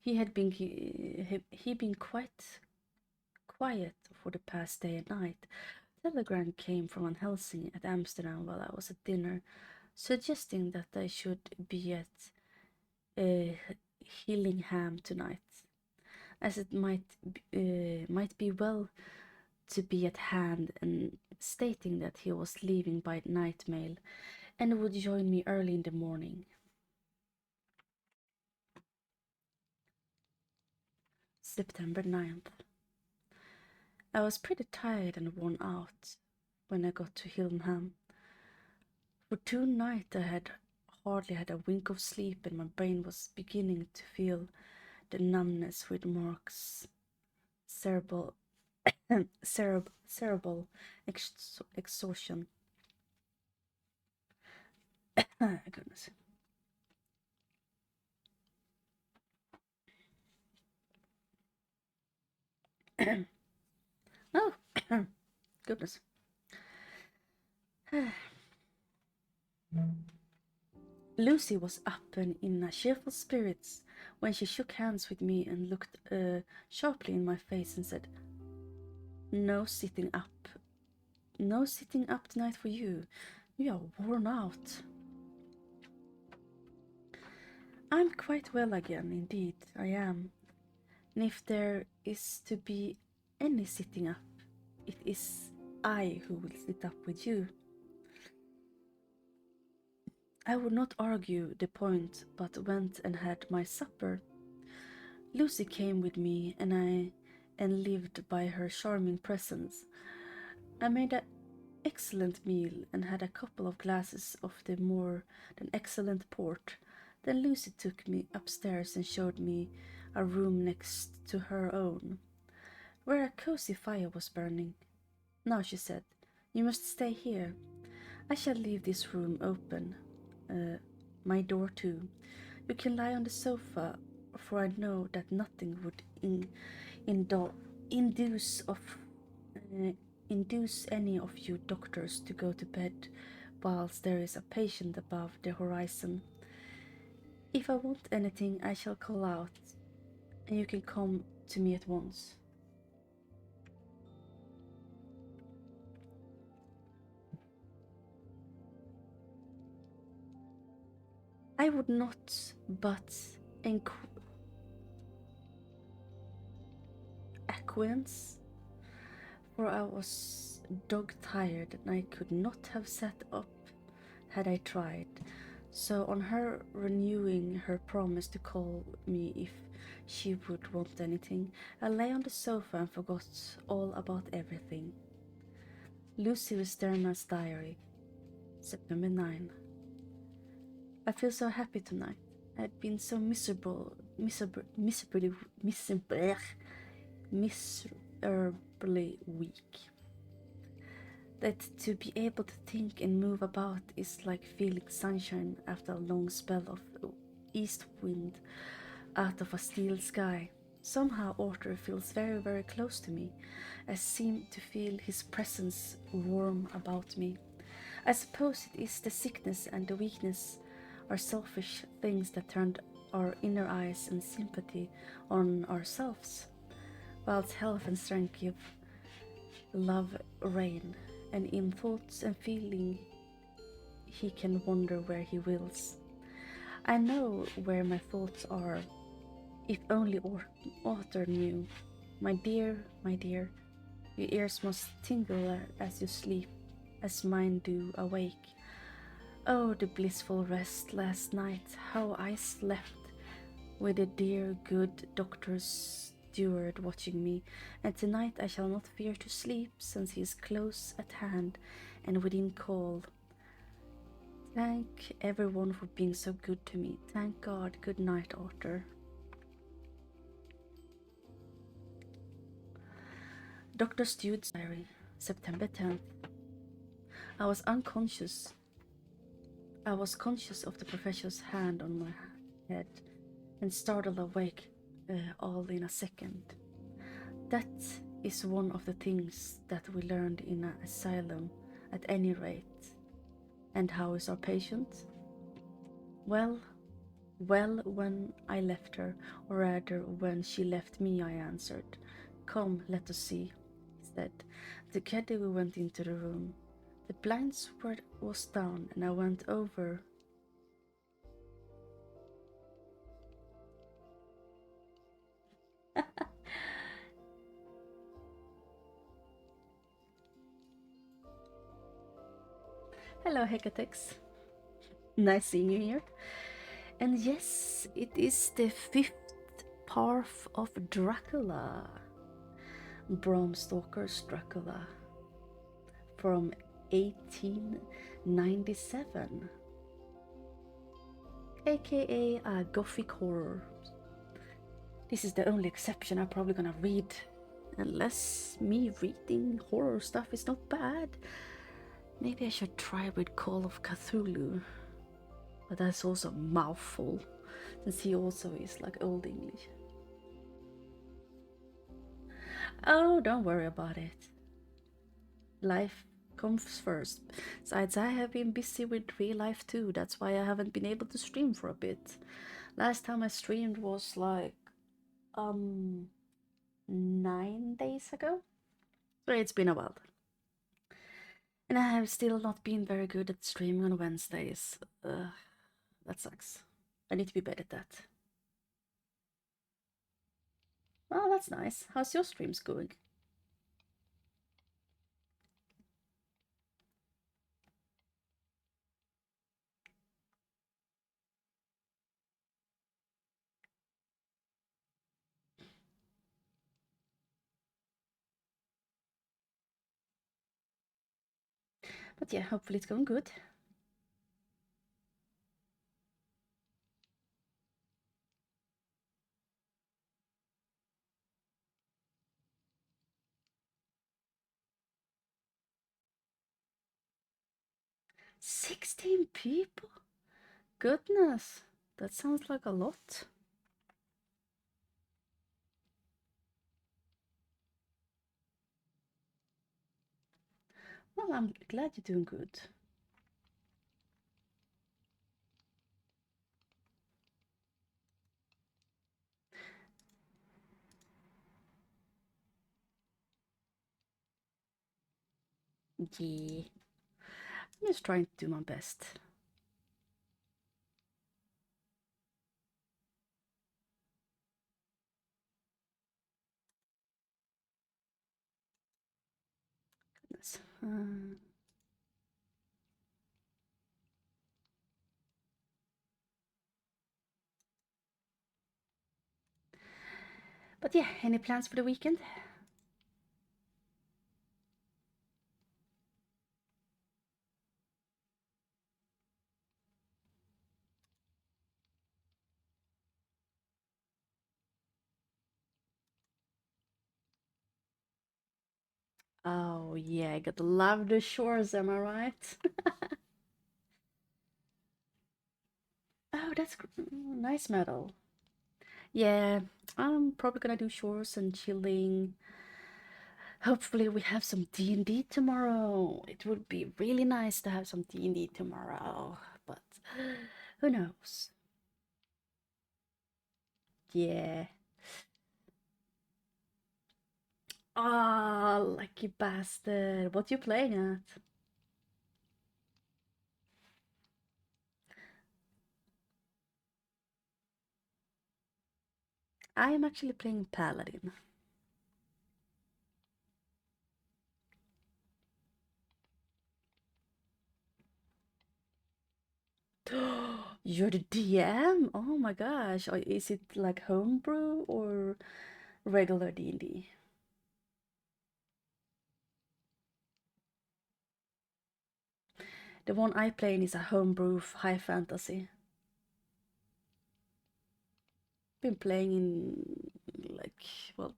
He been quite quiet for the past day and night. Telegram came from Van Helsing at Amsterdam while I was at dinner, suggesting that I should be at Hillingham tonight, as it might be well to be at hand, and stating that he was leaving by night mail and would join me early in the morning. September 9th. I was pretty tired and worn out when I got to Hillingham. For 2 nights I had hardly had a wink of sleep, and my brain was beginning to feel the numbness with Mark's cerebral cerebral exhaustion. Goodness. Oh, goodness. Lucy was up and in a cheerful spirits when she shook hands with me and looked sharply in my face and said, No sitting up tonight for you. You are worn out. I'm quite well again, indeed, I am. And if there is to be any sitting up, it is I who will sit up with you. I would not argue the point, but went and had my supper. Lucy came with me, and lived by her charming presence. I made an excellent meal and had a couple of glasses of the more than excellent port. Then Lucy took me upstairs and showed me a room next to her own, where a cozy fire was burning. Now, she said, you must stay here. I shall leave this room open, my door too. You can lie on the sofa, for I know that nothing would induce any of you doctors to go to bed whilst there is a patient above the horizon. If I want anything, I shall call out, and you can come to me at once. I would not but acquaintance, for I was dog-tired and I could not have sat up had I tried. So on her renewing her promise to call me if she would want anything, I lay on the sofa and forgot all about everything. Lucy Westerna's diary, September 9. I feel so happy tonight. I had been so miserably weak, that to be able to think and move about is like feeling sunshine after a long spell of east wind out of a steel sky. Somehow Arthur feels very, very close to me. I seem to feel his presence warm about me. I suppose it is the sickness and the weakness are selfish things that turned our inner eyes and sympathy on ourselves, whilst health and strength give love reign, and in thoughts and feeling he can wander where he wills. I know where my thoughts are, if only Arthur knew. My dear, your ears must tingle as you sleep. as mine do awake. Oh, the blissful rest last night, how I slept with the dear good doctor's steward watching me, and tonight I shall not fear to sleep, since he is close at hand and within call. Thank everyone for being so good to me. Thank God. Good night, Arthur. Dr. Stewart's diary, September 10th. I was unconscious. I was conscious of the professor's hand on my head and startled awake all in a second. That is one of the things that we learned in an asylum, at any rate. And how is our patient? Well, when I left her, or rather when she left me, I answered. Come, let us see, he said. Together we went into the room. The blinds was down, and I went over. Hello, Hecatex. Nice seeing you here. And yes, it is the 5th part of Dracula. Bram Stoker's Dracula from 1897, aka a gothic horror. This is the only exception I'm probably gonna read, unless me reading horror stuff is not bad. Maybe I should try with Call of Cthulhu, but that's also a mouthful, since he also is like Old English. Oh, don't worry about it. Life comes first. Besides, I have been busy with real life too. That's why I haven't been able to stream for a bit. Last time I streamed was like 9 days ago. So it's been a while. And I have still not been very good at streaming on Wednesdays. That sucks. I need to be better at that. Oh, that's nice. How's your streams going? But yeah, hopefully it's going good. "16 people? Goodness, that sounds like a lot." Well, I'm glad you're doing good. Yeah. I'm just trying to do my best. Goodness. But yeah, any plans for the weekend? Oh yeah, I gotta love the shores, am I right? Oh, that's nice metal. Yeah, I'm probably gonna do shores and chilling. Hopefully we have some D&D tomorrow. It would be really nice to have some D&D tomorrow, but who knows? Yeah. Ah, lucky bastard. What you playing at? I am actually playing Paladin. You're the DM? Oh my gosh. Is it like homebrew or regular D&D? The one I play in is a homebrew high fantasy. Been playing in like, well,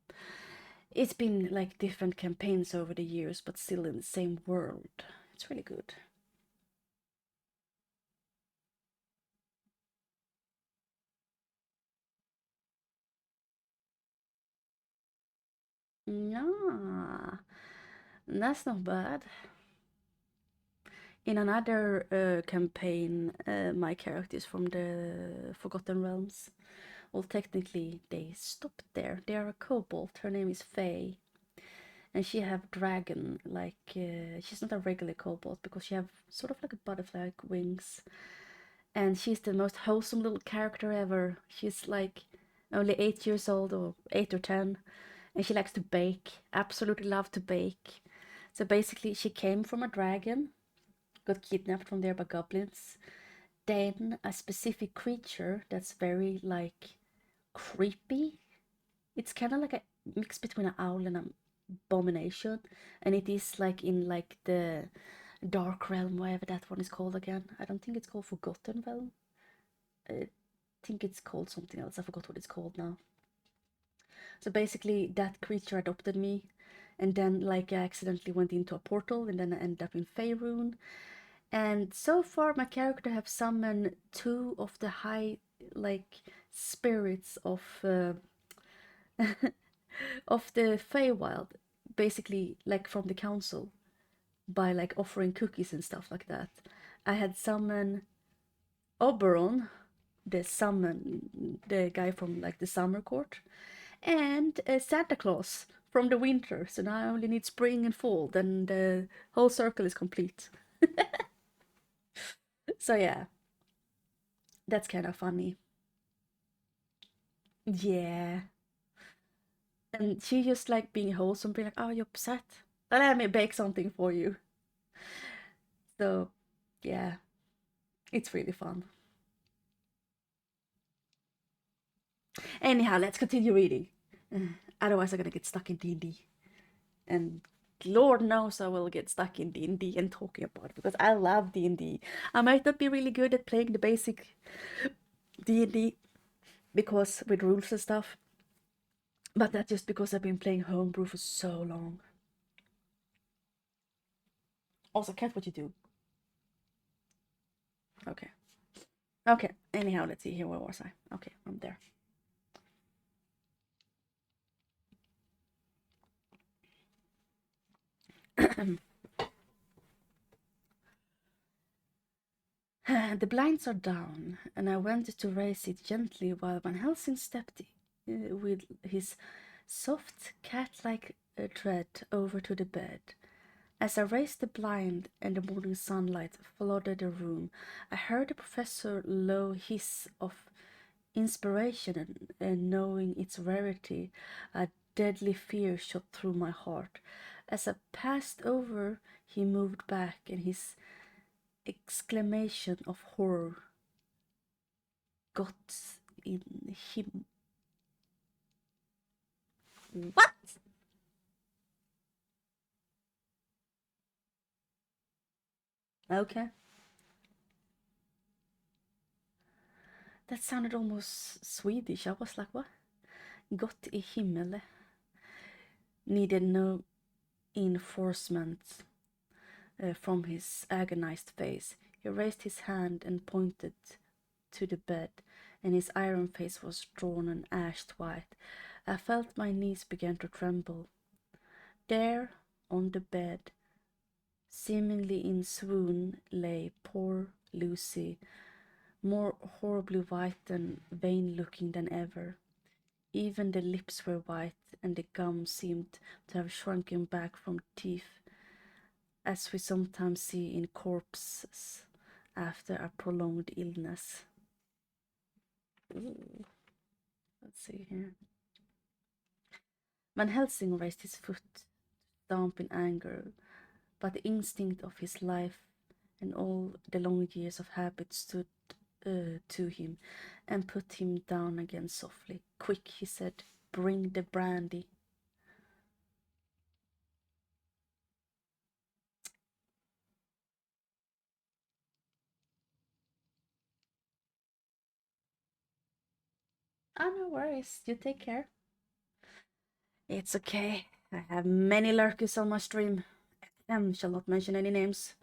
it's been like different campaigns over the years, but still in the same world. It's really good. Yeah, that's not bad. In another campaign, my character is from the Forgotten Realms. Well, technically, they stopped there. They are a kobold. Her name is Faye, and she have dragon. Like she's not a regular kobold because she have sort of like a butterfly wings, and she's the most wholesome little character ever. She's like only 8 years old or 8 or 10, and she likes to bake. Absolutely love to bake. So basically, she came from a dragon, got kidnapped from there by goblins. Then a specific creature that's very like creepy. It's kind of like a mix between an owl and an abomination, and it is like in like the dark realm, whatever that one is called again. I don't think it's called Forgotten Realm. I think it's called something else. I forgot what it's called now. So basically, that creature adopted me, and then like I accidentally went into a portal, and then I ended up in Faerun. And so far, my character have summoned two of the high like spirits of the Feywild, basically like from the council, by like offering cookies and stuff like that. I had summoned Oberon, the guy from like the summer court, and Santa Claus from the winter. So now I only need spring and fall, then the whole circle is complete. So yeah, that's kind of funny. Yeah. And she just like being wholesome, being like, "Oh, you're upset? Let me bake something for you." So yeah, it's really fun. Anyhow, let's continue reading. Otherwise, I'm gonna get stuck in D&D, and Lord knows I will get stuck in D&D and talking about it because I love D&D. I might not be really good at playing the basic D&D because with rules and stuff, but that's just because I've been playing homebrew for so long. Also, cat, what you do? Okay. Okay. Anyhow, let's see here. Where was I? Okay, I'm there. The blinds are down, and I went to raise it gently while Van Helsing stepped with his soft cat-like tread over to the bed. As I raised the blind and the morning sunlight flooded the room, I heard the professor low hiss of inspiration, and knowing its rarity, a deadly fear shot through my heart. As I passed over, he moved back, and his exclamation of horror got in him. What? Okay. That sounded almost Swedish. I was like, what? Gott i himmel. Needed no enforcement from his agonized face. He raised his hand and pointed to the bed, and his iron face was drawn and ashed white. I felt my knees began to tremble. There, on the bed, seemingly in swoon, lay poor Lucy, more horribly white and vain-looking than ever. Even the lips were white, and the gums seemed to have shrunken back from teeth, as we sometimes see in corpses after a prolonged illness. Ooh, let's see here. Van Helsing raised his foot to stamp in anger, but the instinct of his life and all the long years of habit stood to him and put him down again softly. Quick, he said, bring the brandy. Oh, no worries. You take care. It's okay. I have many lurkers on my stream. Shall not mention any names.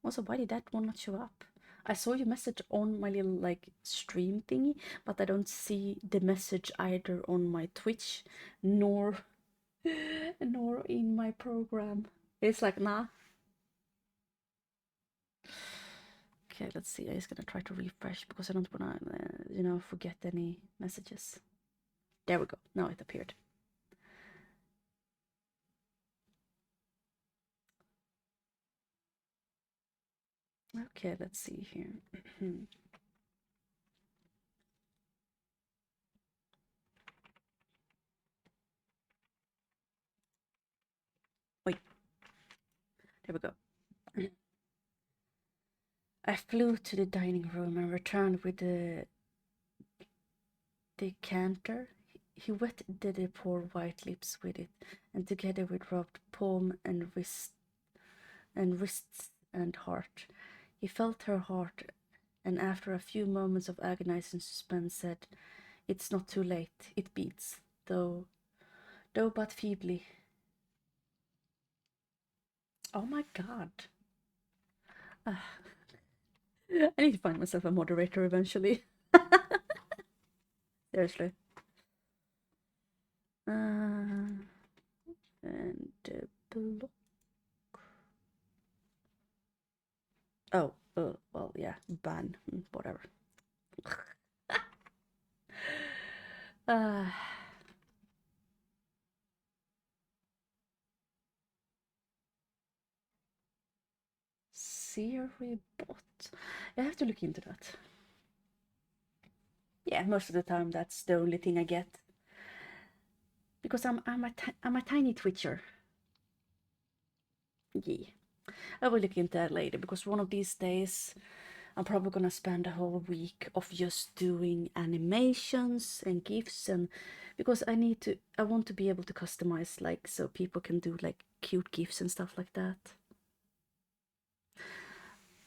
Also, why did that one not show up? I saw your message on my little like stream thingy, but I don't see the message either on my Twitch nor nor in my program. It's like nah. Okay, let's see. I'm just gonna try to refresh because I don't wanna forget any messages. There we go. Now it appeared. Okay, let's see here. Wait, there we go. I flew to the dining room and returned with the decanter. He wetted the poor white lips with it, and together with rubbed palm and wrists and heart. He felt her heart, and after a few moments of agonizing suspense said, "It's not too late. It beats, though but feebly." Oh my god. I need to find myself a moderator eventually. Seriously. And block. Oh, well, yeah, ban, whatever. Siri bot. I have to look into that. Yeah, most of the time that's the only thing I get. Because I'm a tiny Twitcher. Yeah. I will look into that later because one of these days I'm probably gonna spend a whole week of just doing animations and GIFs, and because I want to be able to customize, like, so people can do like cute GIFs and stuff like that.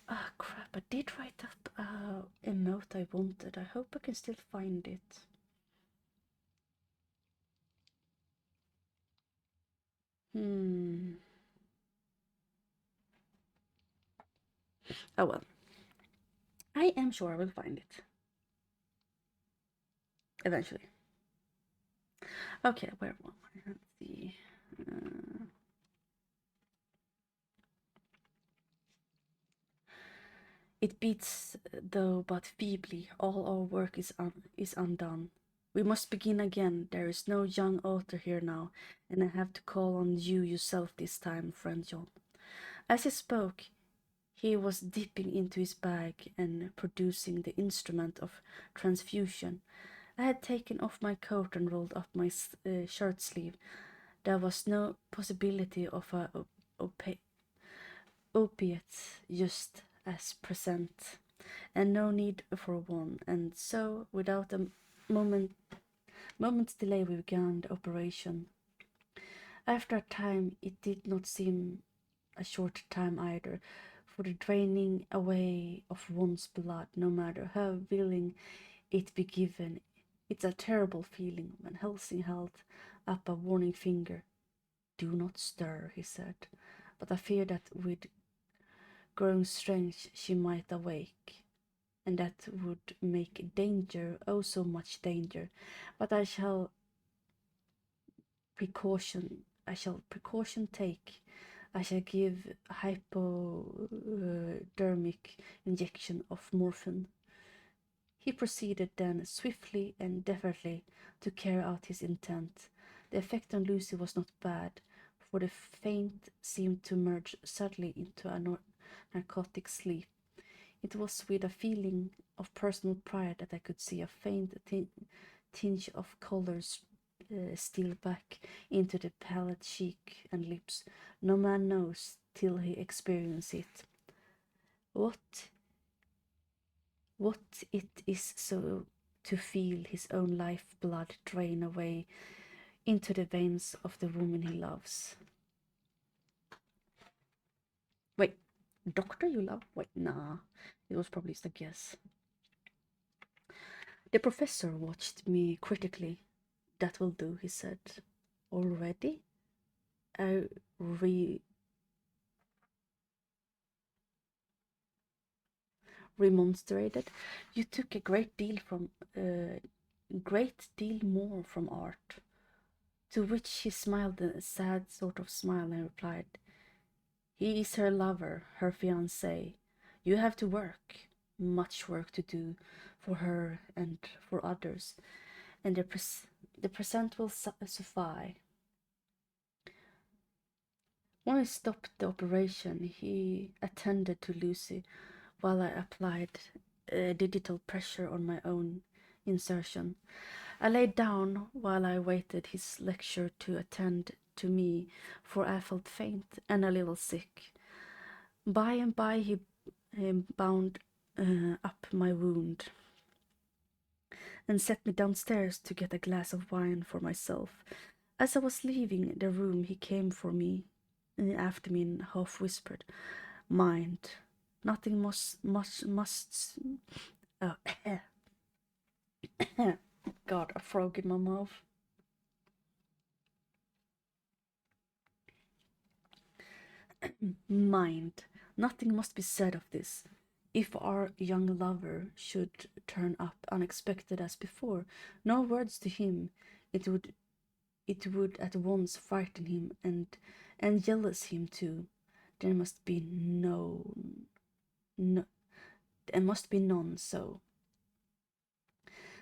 Ah, crap, I did write up a emote I wanted. I hope I can still find it. Oh well. I am sure I will find it. Eventually. Okay, where was I? Let's see. It beats, though but feebly. All our work is undone. We must begin again. There is no young author here now, and I have to call on you yourself this time, friend John. As he spoke, he was dipping into his bag and producing the instrument of transfusion. I had taken off my coat and rolled up my shirt sleeve. There was no possibility of a opiate just as present, and no need for one, and so, without a moment's delay, we began the operation. After a time, it did not seem a short time either, for the draining away of one's blood, no matter how willing it be given. It's a terrible feeling when Helsing held up a warning finger. "Do not stir," he said, but I fear that with growing strength she might awake, and that would make danger, oh so much danger. But I shall precaution take. I shall give hypodermic injection of morphine. He proceeded then swiftly and deftly to carry out his intent. The effect on Lucy was not bad, for the faint seemed to merge suddenly into a narcotic sleep. It was with a feeling of personal pride that I could see a faint tinge of color steal back into the pallid cheek and lips. No man knows till he experiences it. What what it is so to feel his own lifeblood drain away into the veins of the woman he loves. Wait, doctor you love? Wait, nah. It was probably just a guess. The professor watched me critically. That will do, he said. Already? I re remonstrated. You took a great deal more from art. To which he smiled a sad sort of smile and replied, he is her lover, her fiancé. You have to work, much work to do for her and for others, and the present will suffice. When I stopped the operation, he attended to Lucy while I applied digital pressure on my own insertion. I lay down while I waited his lecture to attend to me, for I felt faint and a little sick. By and by he bound up my wound and set me downstairs to get a glass of wine for myself. As I was leaving the room, he came for me after me and half whispered, "Mind, nothing must." Oh, God, a frog in my mouth. Mind, nothing must be said of this. If our young lover should turn up unexpected as before, no words to him. It would at once frighten him and jealous him too. There must be no there must be none so.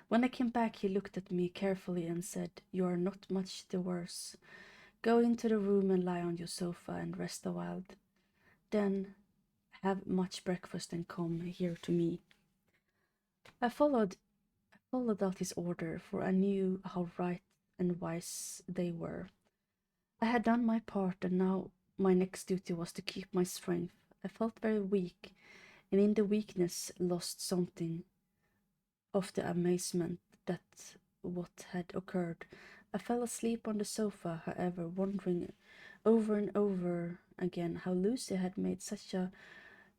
When I came back, he looked at me carefully and said, "You are not much the worse. Go into the room and lie on your sofa and rest a while. Then have much breakfast and come here to me." I followed out his order, for I knew how right and wise they were. I had done my part, and now my next duty was to keep my strength. I felt very weak, and in the weakness lost something of the amazement that what had occurred. I fell asleep on the sofa, however, wondering over and over again how Lucy had made such a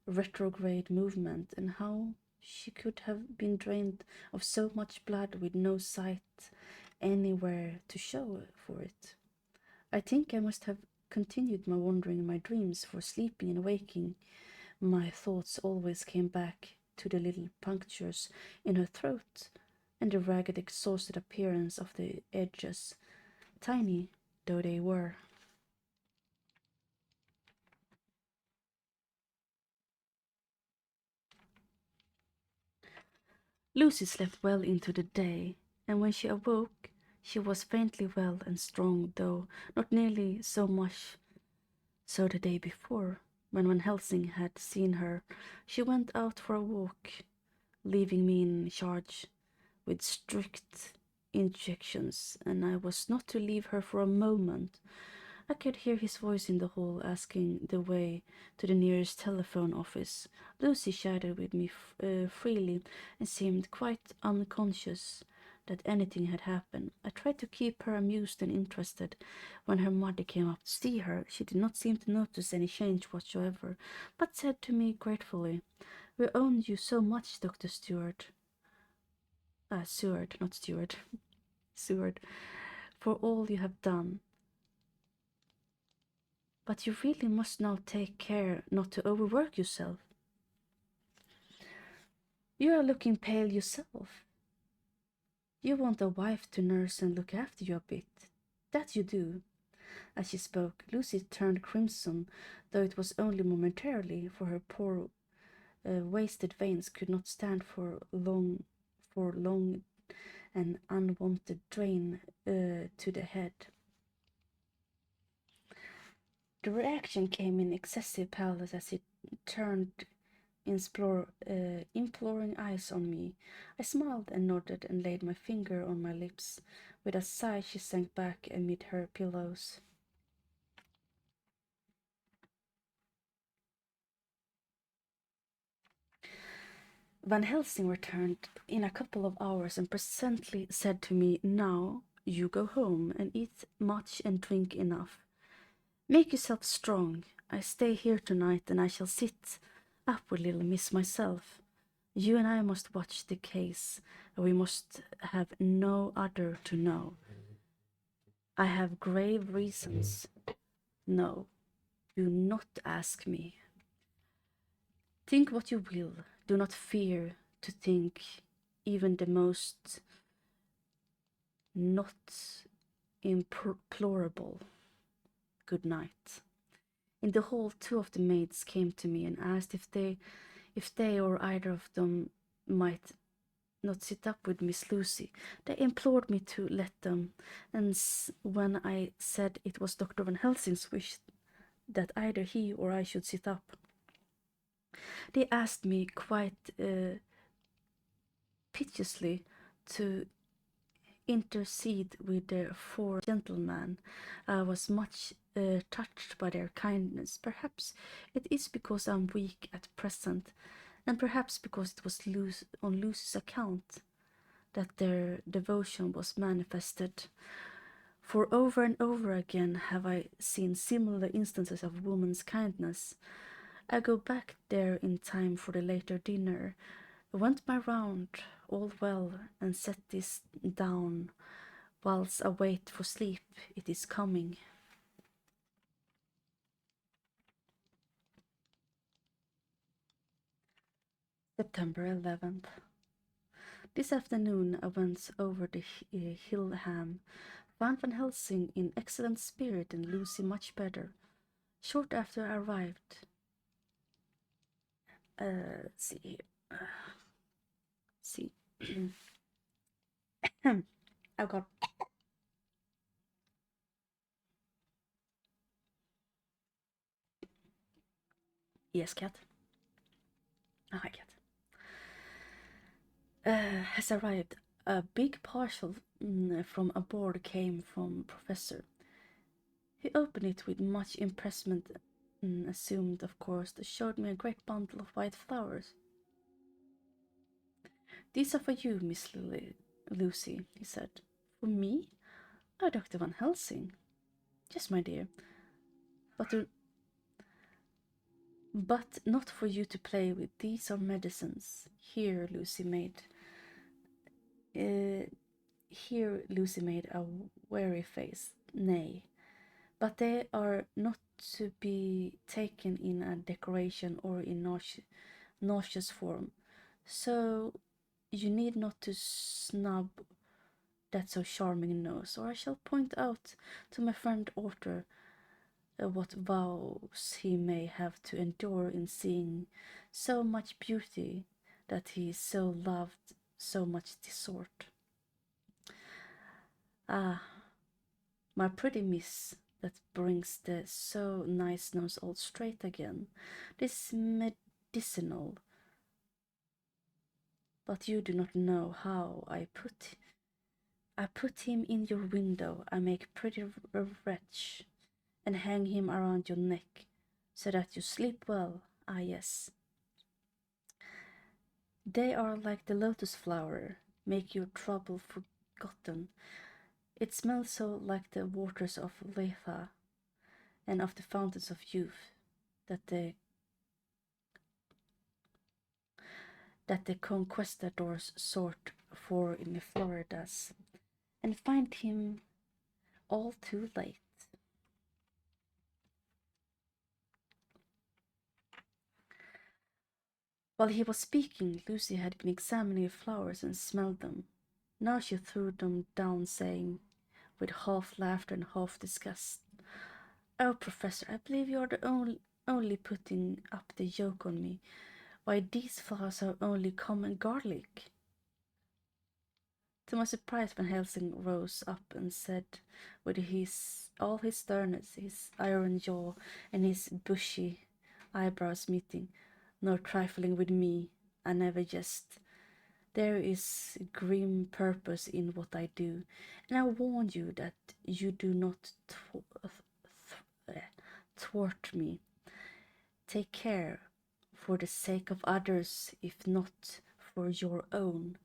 retrograde movement, and how she could have been drained of so much blood with no sight anywhere to show for it. I think I must have continued my wandering in my dreams, for sleeping and waking, my thoughts always came back to the little punctures in her throat and the ragged, exhausted appearance of the edges, tiny though they were. Lucy slept well into the day, and when she awoke, she was faintly well and strong, though not nearly so much so the day before. When Van Helsing had seen her, she went out for a walk, leaving me in charge with strict injunctions, and I was not to leave her for a moment. I could hear his voice in the hall asking the way to the nearest telephone office. Lucy chatted with me freely and seemed quite unconscious that anything had happened. I tried to keep her amused and interested. When her mother came up to see her, she did not seem to notice any change whatsoever, but said to me gratefully, "We owe you so much, Dr. Stewart." Seward, not Stewart. Seward, for all you have done. But you really must now take care not to overwork yourself. You are looking pale yourself. You want a wife to nurse and look after you a bit. That you do." As she spoke, Lucy turned crimson, though it was only momentarily, for her poor wasted veins could not stand for long and unwanted drain to the head. The reaction came in excessive pallor as he turned imploring eyes on me. I smiled and nodded and laid my finger on my lips. With a sigh, she sank back amid her pillows. Van Helsing returned in a couple of hours and presently said to me, "Now you go home and eat much and drink enough. Make yourself strong. I stay here tonight and I shall sit up with little miss myself. You and I must watch the case, and we must have no other to know. I have grave reasons. No, do not ask me. Think what you will. Do not fear to think even the most not implorable. Good night." In the hall, two of the maids came to me and asked if they or either of them might not sit up with Miss Lucy. They implored me to let them, and when I said it was Dr. Van Helsing's wish that either he or I should sit up, they asked me quite piteously to intercede with the four gentlemen. I was much touched by their kindness. Perhaps it is because I'm weak at present, and perhaps because it was on Lucy's account that their devotion was manifested. For over and over again have I seen similar instances of woman's kindness. I go back there in time for the later dinner. I went my round, all well, and set this down, whilst I wait for sleep. It is coming. September 11th. This afternoon I went over the Hillham, found Van Helsing in excellent spirit and Lucy much better. Short after I arrived, see here. See. I've got. Yes, cat. Oh, hi, cat. Has arrived. A big parcel from aboard came from Professor. He opened it with much impressment, assumed, of course, showed me a great bundle of white flowers. "These are for you, Miss Lucy," he said. "For me? Oh, Dr. Van Helsing." "Yes, my dear, but not for you to play with. These are medicines." Here Lucy made a wary face. "Nay, but they are not to be taken in a decoration or in nauseous form, so you need not to snub that so charming nose, or I shall point out to my friend Arthur what vows he may have to endure in seeing so much beauty that he so loved so much this sort. Ah, my pretty miss, that brings the so nice nose all straight again. This medicinal, but you do not know how I put him in your window. I make pretty wretch, and hang him around your neck, so that you sleep well. Ah, yes. They are like the lotus flower, make your trouble forgotten. It smells so like the waters of Letha and of the fountains of youth that the conquistadors sought for in the Floridas, and find him all too late. While he was speaking, Lucy had been examining the flowers and smelled them. Now she threw them down, saying, with half laughter and half disgust, "Oh, Professor, I believe you are the only putting up the joke on me. Why, these flowers are only common garlic." To my surprise, Van Helsing rose up and said, with all his sternness, his iron jaw, and his bushy eyebrows meeting, "No trifling with me, I never jest. There is grim purpose in what I do, and I warn you that you do not thwart me. Take care, for the sake of others, if not for your own.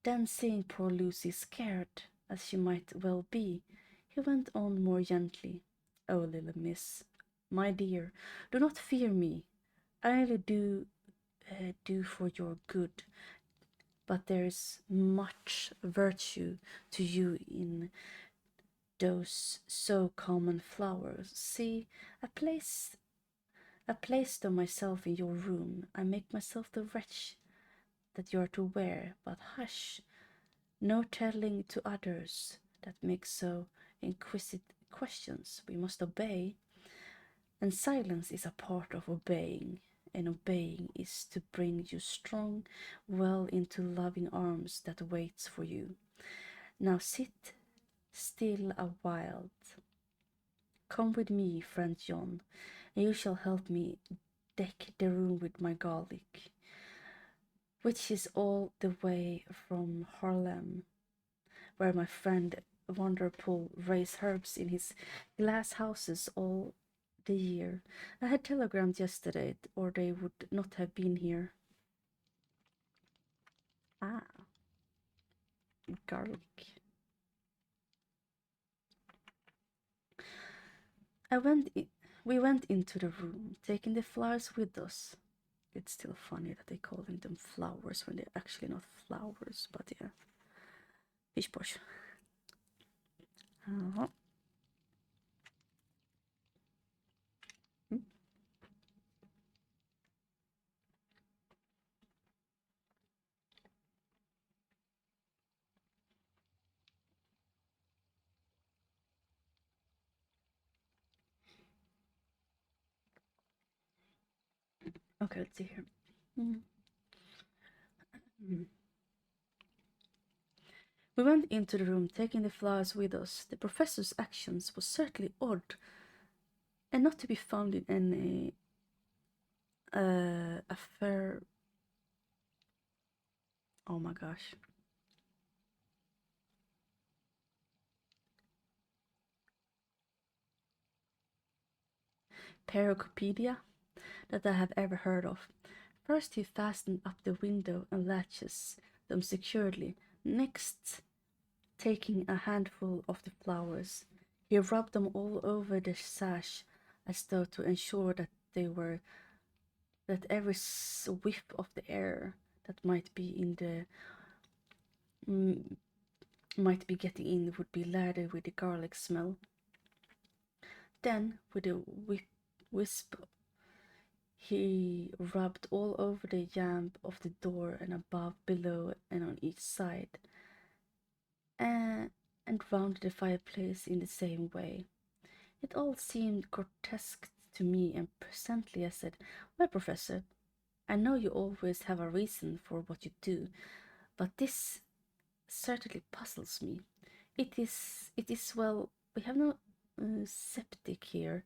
Then, seeing poor Lucy scared, as she might well be, he went on more gently. Oh, little miss, my dear, do not fear me. I only do for your good, but there is much virtue to you in those so common flowers. See, I place them myself in your room. I make myself the wretch that you are to wear, but hush, no telling to others that make so inquisitive questions. We must obey, and silence is a part of obeying, and obeying is to bring you strong, well into loving arms that waits for you. Now sit still a while. Come with me, friend John, and you shall help me deck the room with my garlic, which is all the way from Harlem, where my friend Vanderpool raised herbs in his glass houses all the year. I had telegrammed yesterday, or they would not have been here. Ah, garlic. We went into the room, taking the flowers with us. It's still funny that they calling them flowers when they're actually not flowers, but yeah. Fish posh. Uh-huh. Mm. Okay, let's see here. Mm. Mm. We went into the room, taking the flowers with us. The professor's actions were certainly odd, and not to be found in any affair. Oh my gosh. Pericopedia that I have ever heard of. First, he fastened up the window and latches them securely. Next, taking a handful of the flowers, he rubbed them all over the sash as though to ensure that every whiff of the air that might be in the might be getting in would be laden with the garlic smell. Then, with a wisp, he rubbed all over the jamb of the door and above, below, and on each side, and round the fireplace in the same way. It all seemed grotesque to me, and presently I said, "Well, Professor, I know you always have a reason for what you do, but this certainly puzzles me. Well, we have no septic here,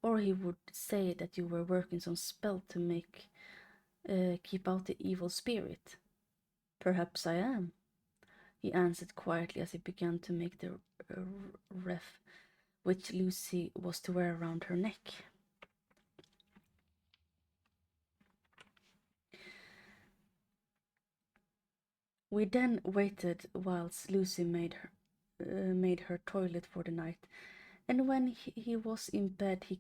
or he would say that you were working some spell to keep out the evil spirit." "Perhaps I am," he answered quietly as he began to make the wreath which Lucy was to wear around her neck. We then waited whilst Lucy made her toilet for the night, and when he was in bed, and he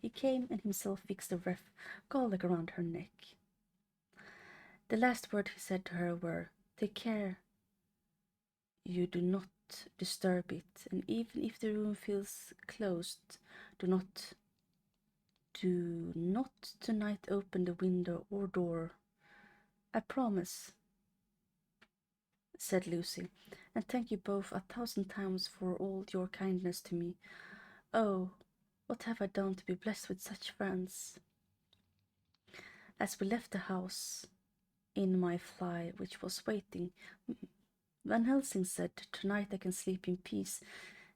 came and himself fixed the wreath garlic around her neck. The last words he said to her were, "Take care you do not disturb it, and even if the room feels closed, do not tonight open the window or door. I promise," said Lucy, "and thank you both 1,000 times for all your kindness to me. Oh, what have I done to be blessed with such friends?" As we left the house, in my fly, which was waiting, Van Helsing said, "Tonight I can sleep in peace,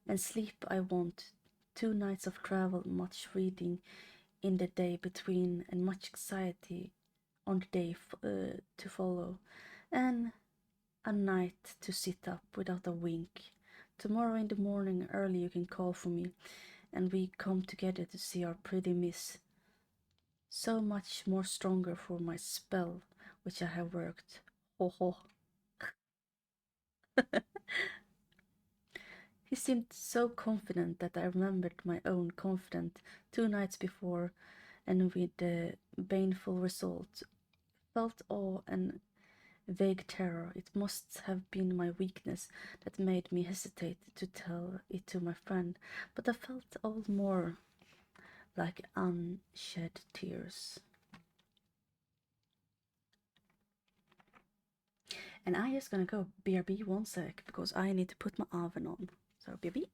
and sleep I want. 2 nights of travel, much reading in the day between, and much anxiety on the day to follow, and a night to sit up without a wink. Tomorrow in the morning early you can call for me, and we come together to see our pretty Miss So much more stronger for my spell, which I have worked. Ho ho. He seemed so confident that I remembered my own confidence 2 nights before, and with the baneful result, felt awe and vague terror. It must have been my weakness that made me hesitate to tell it to my friend, but I felt all the more like unshed tears. And I just gonna go BRB 1 sec because I need to put my oven on. So BRB.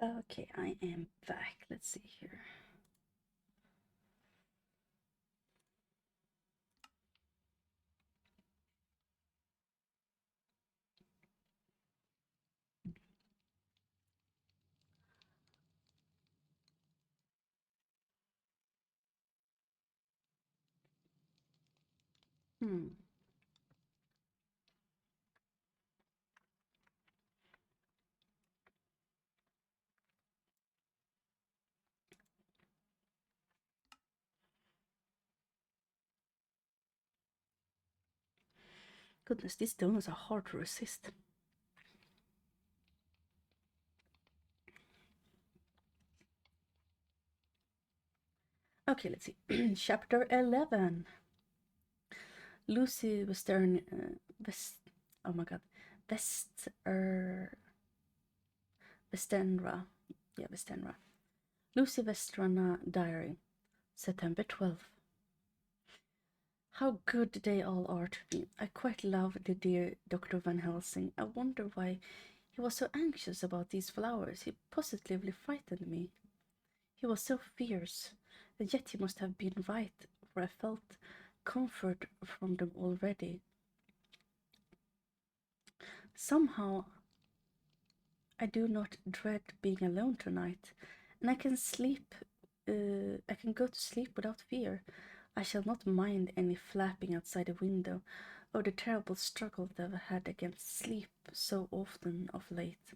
Okay, I am back. Let's see here. Hmm. Goodness, these donuts are hard to resist. Okay, let's see. Chapter 11. Lucy Western West. Oh my God, Westenra. Yeah, Westenra. Lucy Westenra Diary, September 12th. How good they all are to me. I quite love the dear Dr. Van Helsing. I wonder why he was so anxious about these flowers. He positively frightened me. He was so fierce, and yet he must have been right, for I felt comfort from them already. Somehow I do not dread being alone tonight, and I can sleep. I can go to sleep without fear. I shall not mind any flapping outside the window, or the terrible struggle that I've had against sleep so often of late.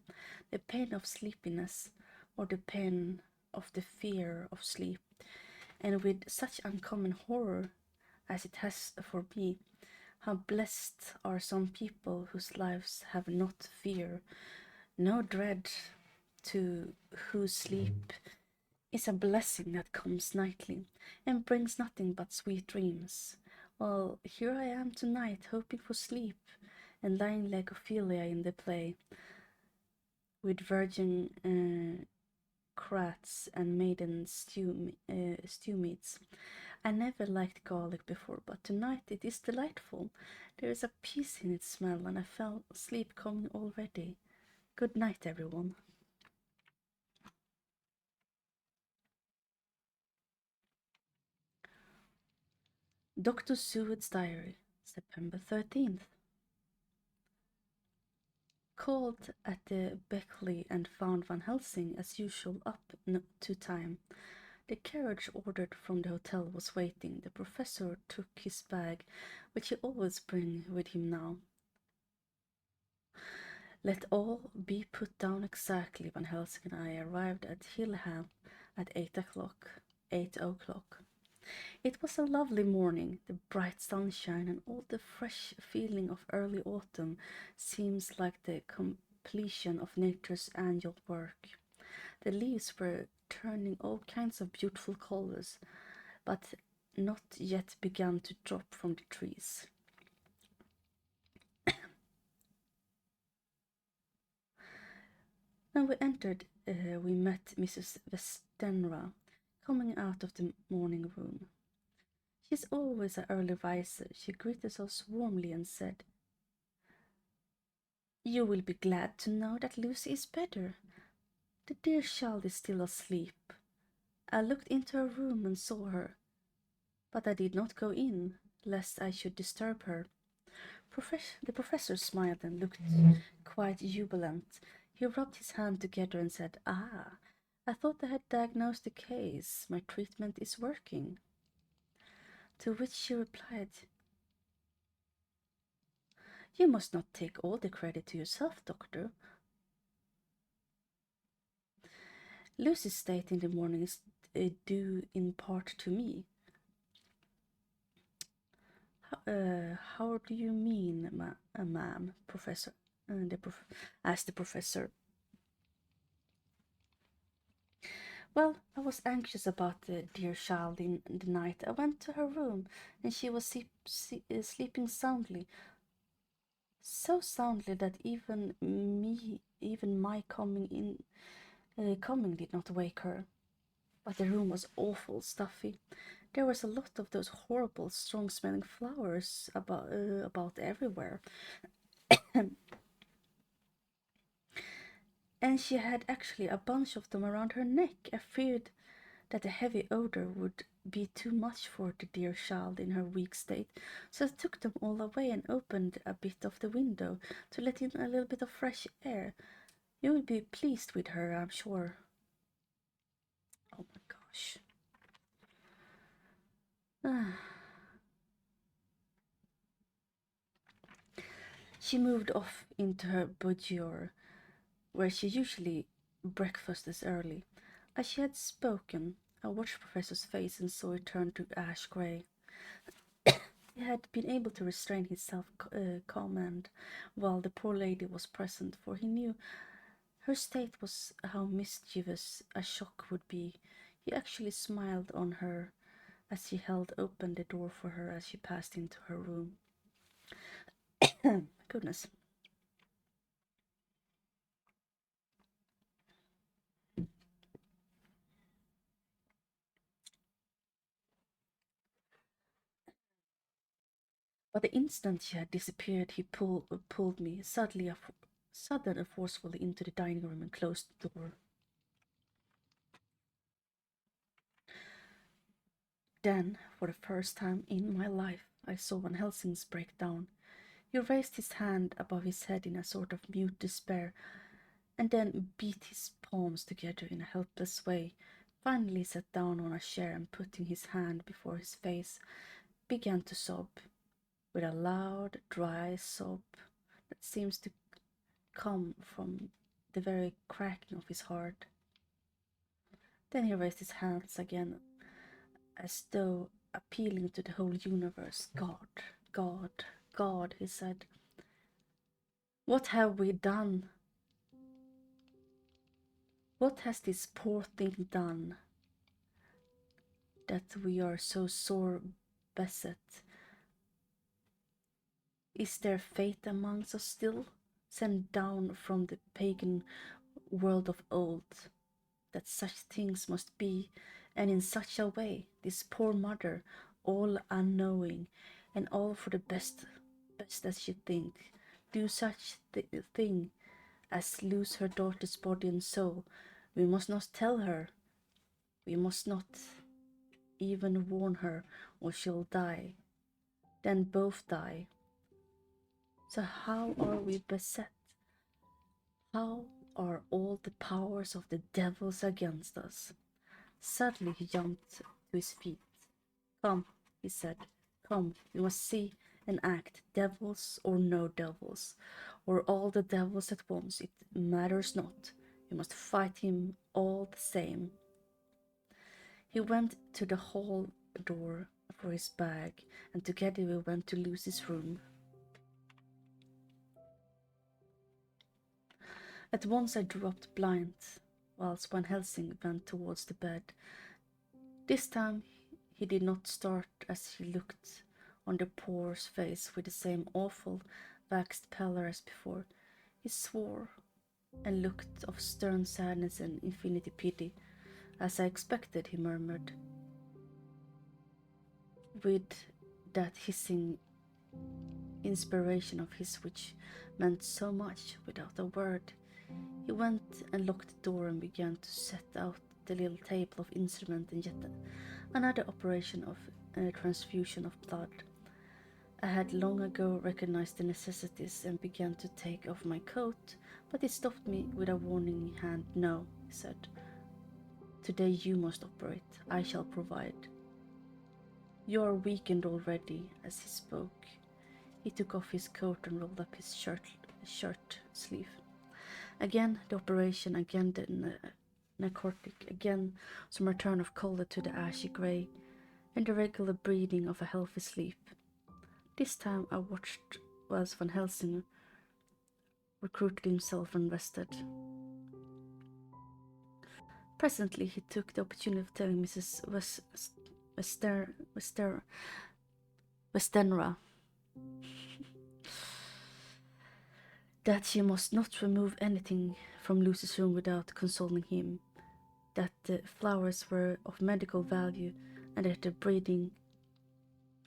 The pain of sleepiness, or the pain of the fear of sleep, and with such uncommon horror as it has for me, how blessed are some people whose lives have not fear, no dread, to whose sleep is a blessing that comes nightly and brings nothing but sweet dreams. Well, here I am tonight, hoping for sleep and lying like Ophelia in the play, with virgin crats and maiden stew meats. I never liked garlic before, but tonight it is delightful. There is a peace in its smell, and I felt sleep coming already. Good night, everyone. Dr. Seward's Diary, September 13th. called at the Beckley and found Van Helsing as usual up to time. The carriage ordered from the hotel was waiting. The professor took his bag, which he always brings with him now. Let all be put down exactly. Van Helsing and I arrived at Hillham at 8 o'clock. 8 o'clock. It was a lovely morning. The bright sunshine and all the fresh feeling of early autumn seems like the completion of nature's annual work. The leaves were turning all kinds of beautiful colors, but not yet began to drop from the trees. When we entered, we met Mrs. Westenra coming out of the morning room. She's always an early riser. She greeted us warmly and said, "You will be glad to know that Lucy is better. The dear child is still asleep. I looked into her room and saw her, but I did not go in, lest I should disturb her." The professor smiled and looked quite jubilant. He rubbed his hands together and said, "Ah, I thought I had diagnosed the case. My treatment is working." To which she replied, "You must not take all the credit to yourself, doctor. Lucy's state in the morning is due in part to me." How do you mean, ma'am, professor? Asked the professor. "Well, I was anxious about the dear child in the night. I went to her room, and she was sleeping soundly, so soundly that even my coming did not wake her. But the room was awful stuffy. There was a lot of those horrible, strong-smelling flowers about everywhere, and she had actually a bunch of them around her neck. I feared that the heavy odor would be too much for the dear child in her weak state, so I took them all away and opened a bit of the window to let in a little bit of fresh air. You will be pleased with her, I'm sure." Oh my gosh. She moved off into her boudoir, where she usually breakfasts early. As she had spoken, I watched the professor's face and saw it turn to ash gray. He had been able to restrain his self-command while the poor lady was present, for he knew her state was how mischievous a shock would be. He actually smiled on her as he held open the door for her as she passed into her room. Goodness. But the instant she had disappeared, he pulled me suddenly and forcefully into the dining room and closed the door. Then, for the first time in my life, I saw Van Helsing's break down. He raised his hand above his head in a sort of mute despair, and then beat his palms together in a helpless way. Finally sat down on a chair and, putting his hand before his face, began to sob, with a loud, dry sob that seems to come from the very cracking of his heart. Then he raised his hands again, as though appealing to the whole universe. "God, God, God," he said. "What have we done? What has this poor thing done, that we are so sore beset? Is there fate amongst us still, sent down from the pagan world of old, that such things must be, and in such a way? This poor mother, all unknowing, and all for the best as she think, do such thing as lose her daughter's body and soul. We must not tell her. We must not even warn her, or she'll die. Then both die. So how are we beset? How are all the powers of the devils against us? Suddenly he jumped to his feet. Come, he said, come, we must see and act, devils or no devils, or all the devils at once, it matters not. We must fight him all the same. He went to the hall door for his bag, and together we went to Lucy's room. At once I drew up the blind, whilst Van Helsing went towards the bed. This time he did not start as he looked on the poor's face with the same awful waxed pallor as before. He swore and looked of stern sadness and infinity pity. As I expected, he murmured, with that hissing inspiration of his which meant so much without a word. He went and locked the door and began to set out the little table of instrument and yet another operation of transfusion of blood. I had long ago recognized the necessities and began to take off my coat, but he stopped me with a warning hand. No, he said. Today you must operate. I shall provide. You are weakened already. As he spoke, he took off his coat and rolled up his shirt sleeve. Again the operation, again the narcotic, again some return of color to the ashy grey, and the regular breathing of a healthy sleep. This time I watched whilst Van Helsing recruited himself and rested. Presently he took the opportunity of telling Mrs. Westenra that she must not remove anything from Lucy's room without consulting him, that the flowers were of medical value, and that the breathing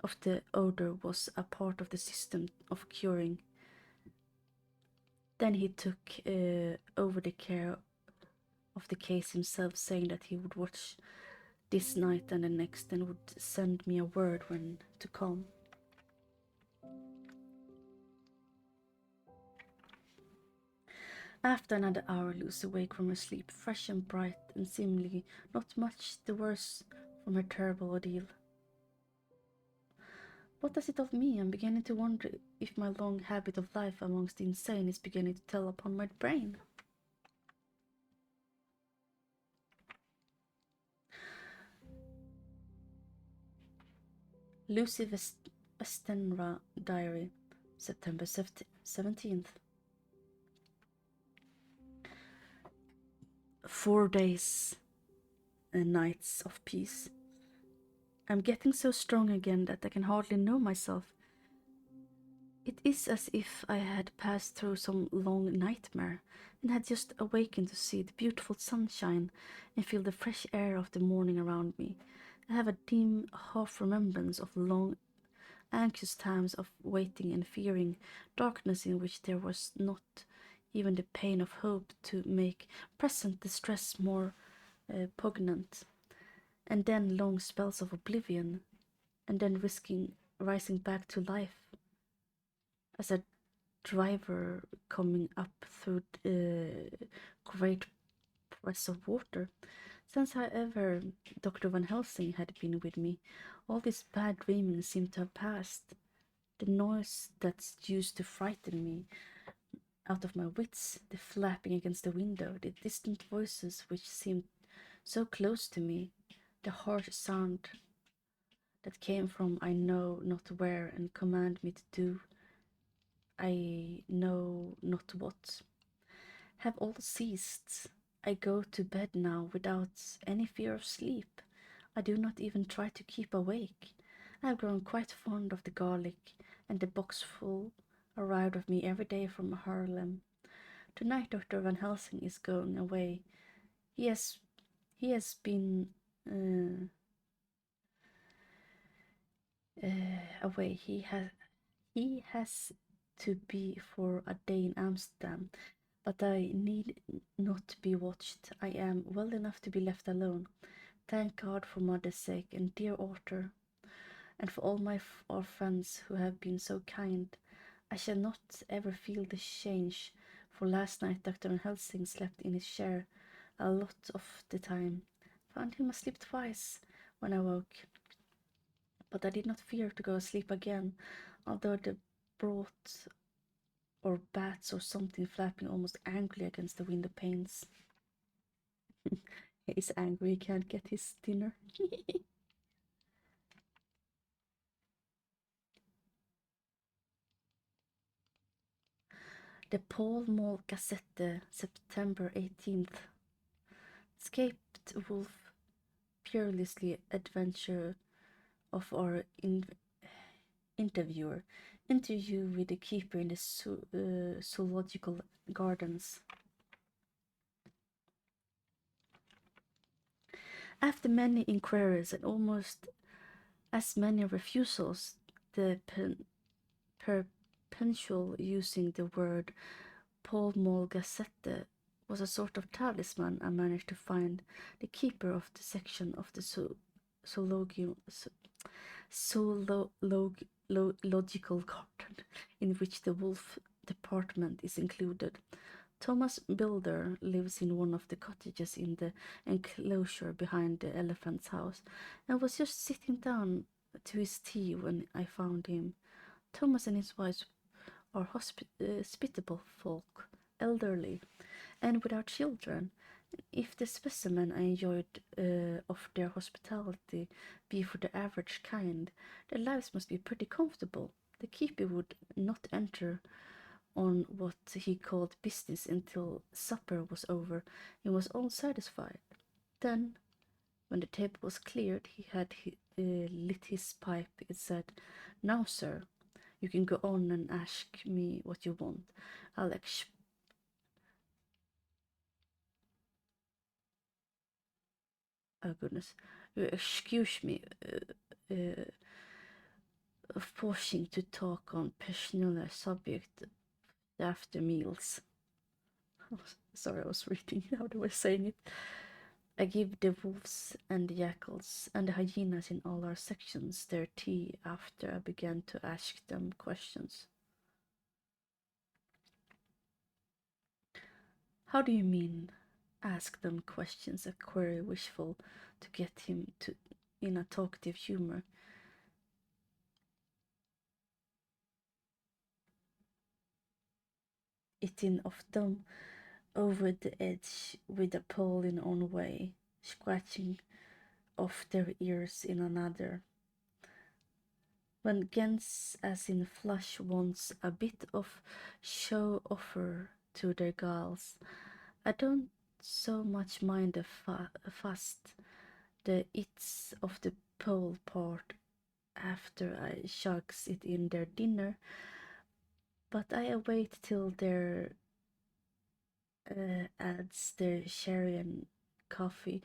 of the odor was a part of the system of curing. Then he took over the care of the case himself, saying that he would watch this night and the next and would send me a word when to come. After another hour, Lucy awake from her sleep, fresh and bright, and seemingly not much the worse from her terrible ordeal. What does it of me? I'm beginning to wonder if my long habit of life amongst the insane is beginning to tell upon my brain. Lucy Westenra Diary, September 17th. 4 days and nights of peace. I'm getting so strong again that I can hardly know myself. It is as if I had passed through some long nightmare and had just awakened to see the beautiful sunshine and feel the fresh air of the morning around me. I have a dim half-remembrance of long, anxious times of waiting and fearing, darkness in which there was not even the pain of hope to make present distress more poignant, and then long spells of oblivion, and then rising back to life as a driver coming up through great press of water. Since, however, Dr. Van Helsing had been with me, all this bad dreaming seemed to have passed. The noise that used to frighten me out of my wits, the flapping against the window, the distant voices which seemed so close to me, the harsh sound that came from I know not where and command me to do I know not what, have all ceased. I go to bed now without any fear of sleep. I do not even try to keep awake. I have grown quite fond of the garlic, and the boxful arrived of me every day from Haarlem. Tonight Dr. Van Helsing is going away. He has been away. He has to be for a day in Amsterdam, but I need not be watched. I am well enough to be left alone. Thank God for mother's sake and dear Arthur, and for all our friends who have been so kind. I shall not ever feel the change For last night Dr. Helsing slept in his chair a lot of the time. Found him asleep twice when I woke, but I did not fear to go asleep again, although the brought or bats or something flapping almost angrily against the window panes. He's angry he can't get his dinner. The Pall Mall Gazette, September 18th. Escaped wolf, peerlessly adventure of our interviewer. Interview with the keeper in the zoological gardens. After many inquiries and almost as many refusals, the perpetual using the word Pall Mall Gazette was a sort of talisman. I managed to find the keeper of the section of the zoological garden in which the wolf department is included. Thomas Builder lives in one of the cottages in the enclosure behind the elephant's house, and was just sitting down to his tea when I found him. Thomas and his wife are hospitable folk, elderly, and without children. If the specimen I enjoyed of their hospitality be for the average kind, their lives must be pretty comfortable. The keeper would not enter on what he called business until supper was over and was all satisfied. Then, when the table was cleared, he had lit his pipe and said, "Now, sir, you can go on and ask me what you want. I'll oh goodness, you excuse me of pausing to talk on personal subject after meals." Sorry, I was reading how they were saying it. I give the wolves and the jackals and the hyenas in all our sections their tea after I began to ask them questions. How do you mean? Ask them questions, a query wishful to get him to in a talkative humor. Eating of them over the edge with a pole in one way, scratching off their ears in another. When Gens, as in flush, wants a bit of show offer to their gals, I don't so much mind the fast, the its of the pole part after I chugs it in their dinner, but I await till their adds their sherry and coffee,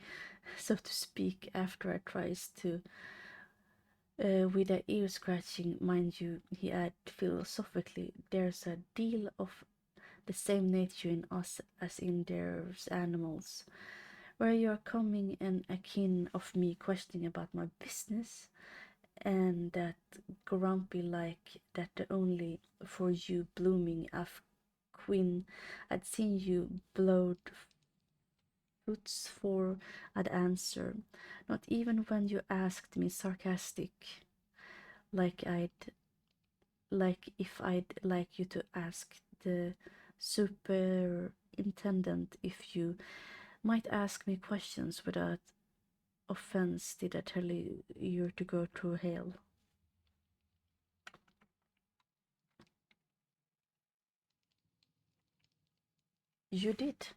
so to speak, after I tries to, with a ear scratching, mind you, he add philosophically, there's a deal of the same nature in us as in there's animals. Where you're coming and akin of me questioning about my business, and that grumpy like that the only for you blooming af queen I'd seen you blowed foots for I'd answer, not even when you asked me sarcastic, like if I'd like you to ask the superintendent if you might ask me questions without offense. Did I tell you to go through hell? You did.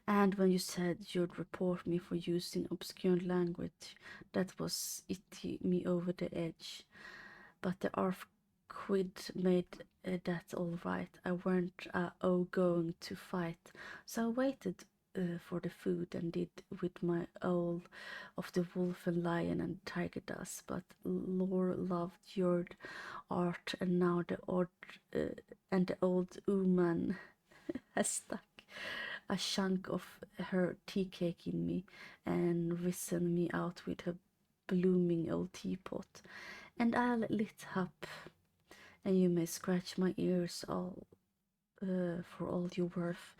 And when you said you'd report me for using obscure language, that was it me over the edge. But the Arf quid made that all right. I weren't going to fight, so I waited for the food and did with my owl of the wolf and lion and tiger does. But Lore loved your art, and now the old woman has stuck a chunk of her tea cake in me and risen me out with her blooming old teapot, and I'll lit up, and you may scratch my ears all for all you're worth,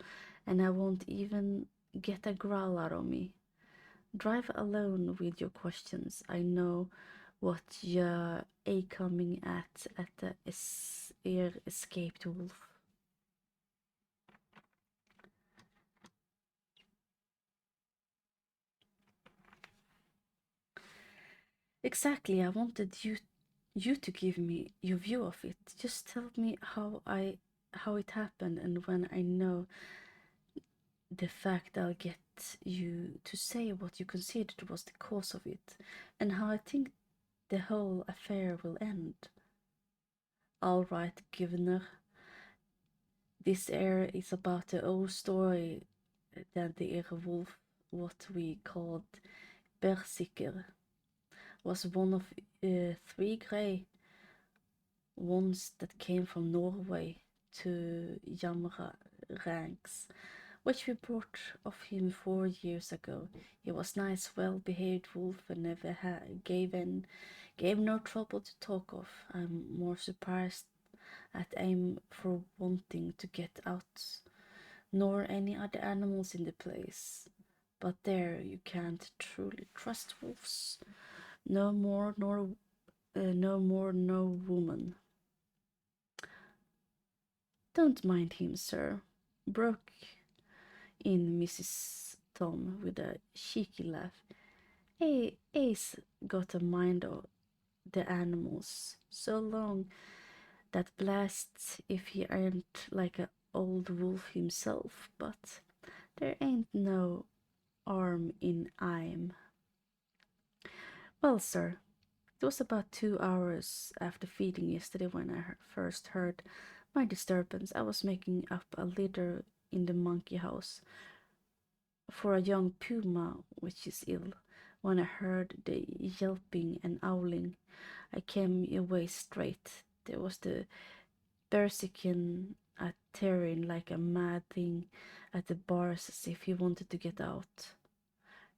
and I won't even get a growl out of me. Drive alone with your questions. I know what you're a coming at the escaped wolf. Exactly, I wanted you to give me your view of it. Just tell me how it happened, and when I know the fact, I'll get you to say what you considered was the cause of it, and how I think the whole affair will end. All right, Governor. This air is about the old story that the wolf, what we called Berserker, was one of three grey ones that came from Norway to Jamra ranks, which we brought of him 4 years ago. He was nice, well-behaved wolf and never gave no trouble to talk of. I'm more surprised at him for wanting to get out, nor any other animals in the place. But there, you can't truly trust wolves. No more, no woman. Don't mind him, sir, broke in Mrs. Tom with a cheeky laugh. Ace got a mind of the animals so long that blast if he ain't like a old wolf himself, but there ain't no arm in him. Well, sir, it was about 2 hours after feeding yesterday when I first heard my disturbance. I was making up a litter in the monkey house for a young puma which is ill. When I heard the yelping and howling, I came away straight. There was the Berserkin at tearing like a mad thing at the bars as if he wanted to get out.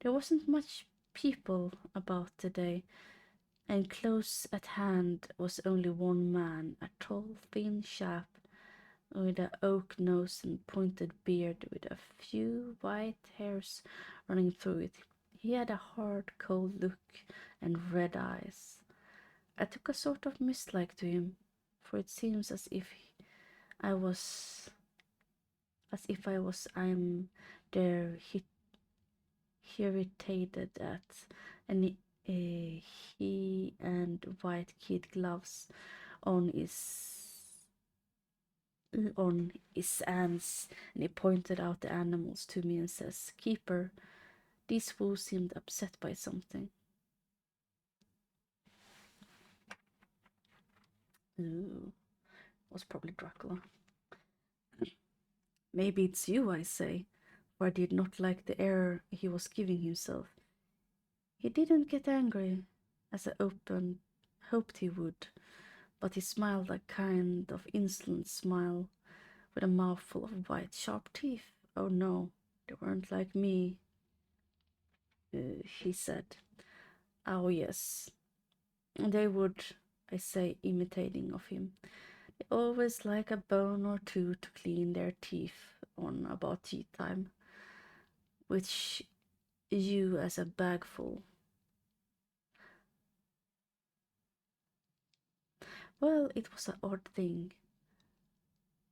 There wasn't much people about today, and close at hand was only one man, a tall, thin chap with an oak nose and pointed beard with a few white hairs running through it. He had a hard, cold look and red eyes. I took a sort of mislike to him, for it seems I was I'm there irritated at, and he and white kid gloves on his hands, and he pointed out the animals to me and says, "Keeper, these fools seemed upset by something." Ooh, was probably Dracula. Maybe it's you, I say, for I did not like the air he was giving himself. He didn't get angry, as I hoped he would, but he smiled a kind of insolent smile, with a mouthful of white, sharp teeth. "Oh no, they weren't like me," he said. "Oh yes, they would," I say, imitating of him. "They always like a bone or two to clean their teeth on about tea time, which you as a bagful." Well, it was an odd thing,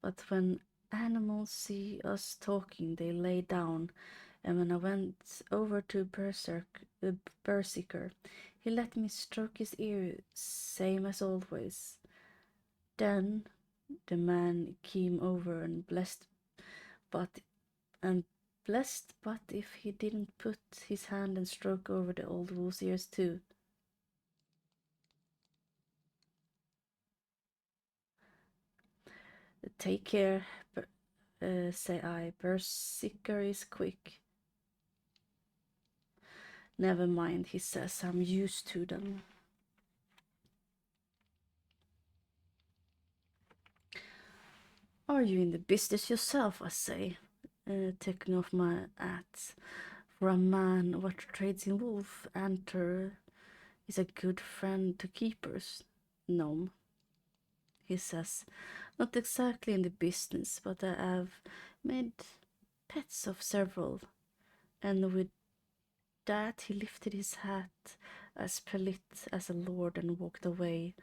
but when animals see us talking, they lay down, and when I went over to Berserker, he let me stroke his ear, same as always. Then the man came over and but blessed, but if he didn't put his hand and stroke over the old wolf's ears too. "Take care," say I. "Berserker is quick." "Never mind," he says. "I'm used to them." "Are you in the business yourself?" I say, taking off my hat. "For a man what trades in wolf, Anter is a good friend to keepers." "No," he says, Not exactly in the business, but I have made pets of several, and with that he lifted his hat as polite as a lord and walked away.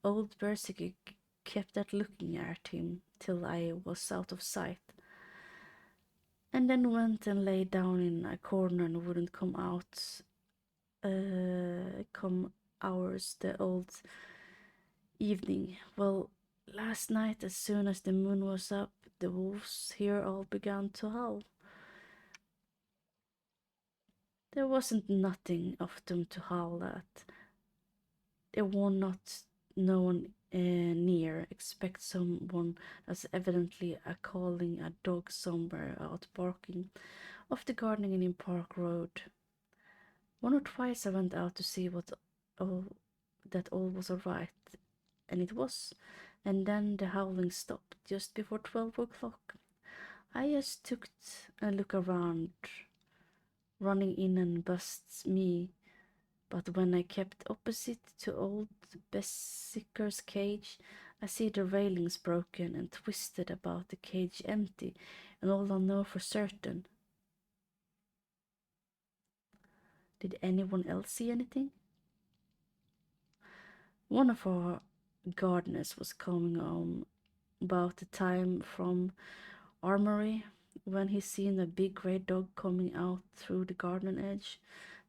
Old Berserker kept at looking at him till I was out of sight, and then went and lay down in a corner and wouldn't come hours the old evening. Well, last night, as soon as the moon was up, the wolves here all began to howl. There wasn't nothing of them to howl at. There were not no one near, except someone that's evidently a calling a dog somewhere out barking off the gardening in Park Road. One or twice I went out to see all that all was all right, and it was. And then the howling stopped just before 12 o'clock. I just took a look around, running in and busts me. But when I kept opposite to old Bessicker's cage, I see the railings broken and twisted about the cage empty, and all I know for certain. Did anyone else see anything? One of our gardeners was coming home about the time from armory when he seen a big grey dog coming out through the garden edge.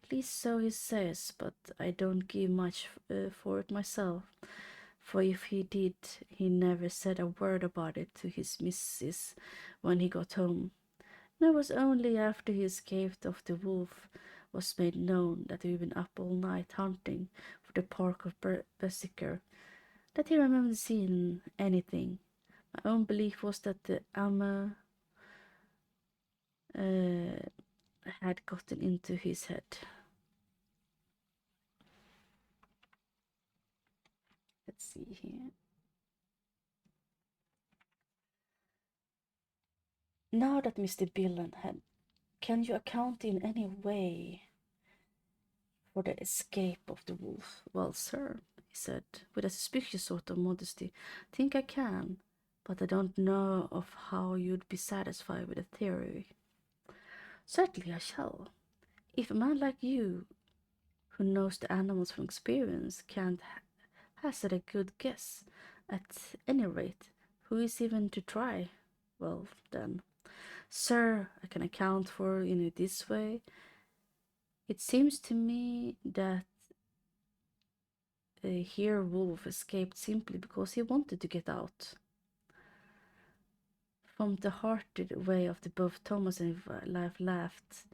At least so he says, but I don't give much for it myself. For if he did, he never said a word about it to his missus when he got home. And it was only after he escaped of the wolf was made known that he'd been up all night hunting for the park of Bessiker that he remembered seeing anything. My own belief was that the Amma had gotten into his head. Let's see here. Now that Mr. Billen had, can you account in any way for the escape of the wolf? Well, sir, he said, with a suspicious sort of modesty, think I can, but I don't know of how you'd be satisfied with the theory. Certainly I shall. If a man like you, who knows the animals from experience, can't hazard a good guess, at any rate, who is even to try? Well, then, sir, I can account for in it this way. It seems to me that here Wolf escaped simply because he wanted to get out. From the hearted way of the both Thomas and Life laughed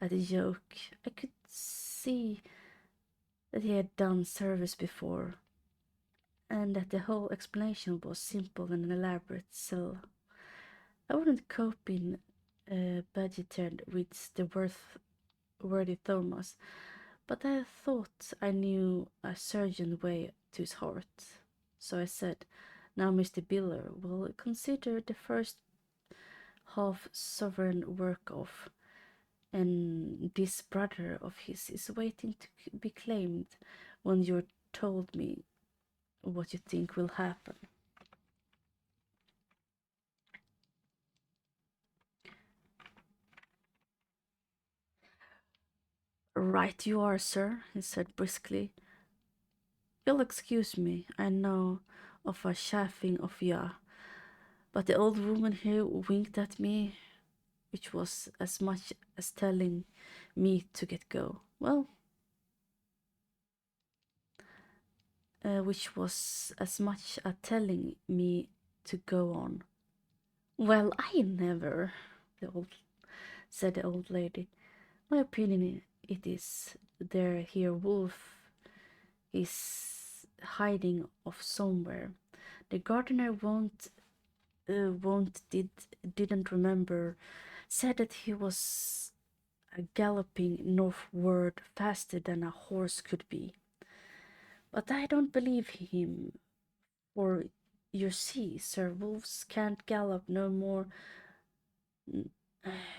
at the joke, I could see that he had done service before, and that the whole explanation was simple and elaborate, so I wouldn't cope in budgeted with the worthy Thomas, but I thought I knew a surgeon way to his heart. So I said, now Mr. Biller will consider the first half sovereign work off, and this brother of his is waiting to be claimed when you're told me what you think will happen. Right you are, sir, he said briskly. You'll excuse me, I know of a chaffing of ya, but the old woman here winked at me, which was as much as telling me to get go. Well, which was as much as telling me to go on. Well, I never, said the old lady. My opinion it is there here wolf is hiding off somewhere. The gardener didn't remember, said that he was galloping northward faster than a horse could be. But I don't believe him, for you see, Sir Wolves can't gallop no more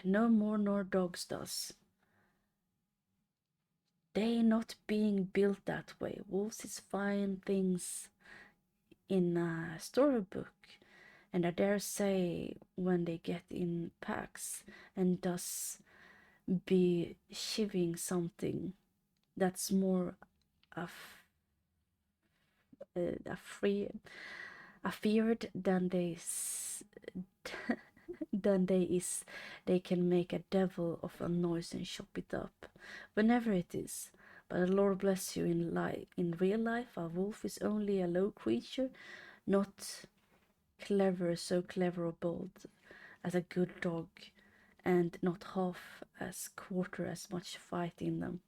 nor dogs does. They not being built that way. Wolves is fine things in a storybook, And I dare say when they get in packs and thus be shiving something that's more of a free afeared than than they is they can make a devil of a noise and chop it up whenever it is. But the Lord bless you, in real life a wolf is only a low creature, not so clever or bold as a good dog, and not half as quarter as much fight in them.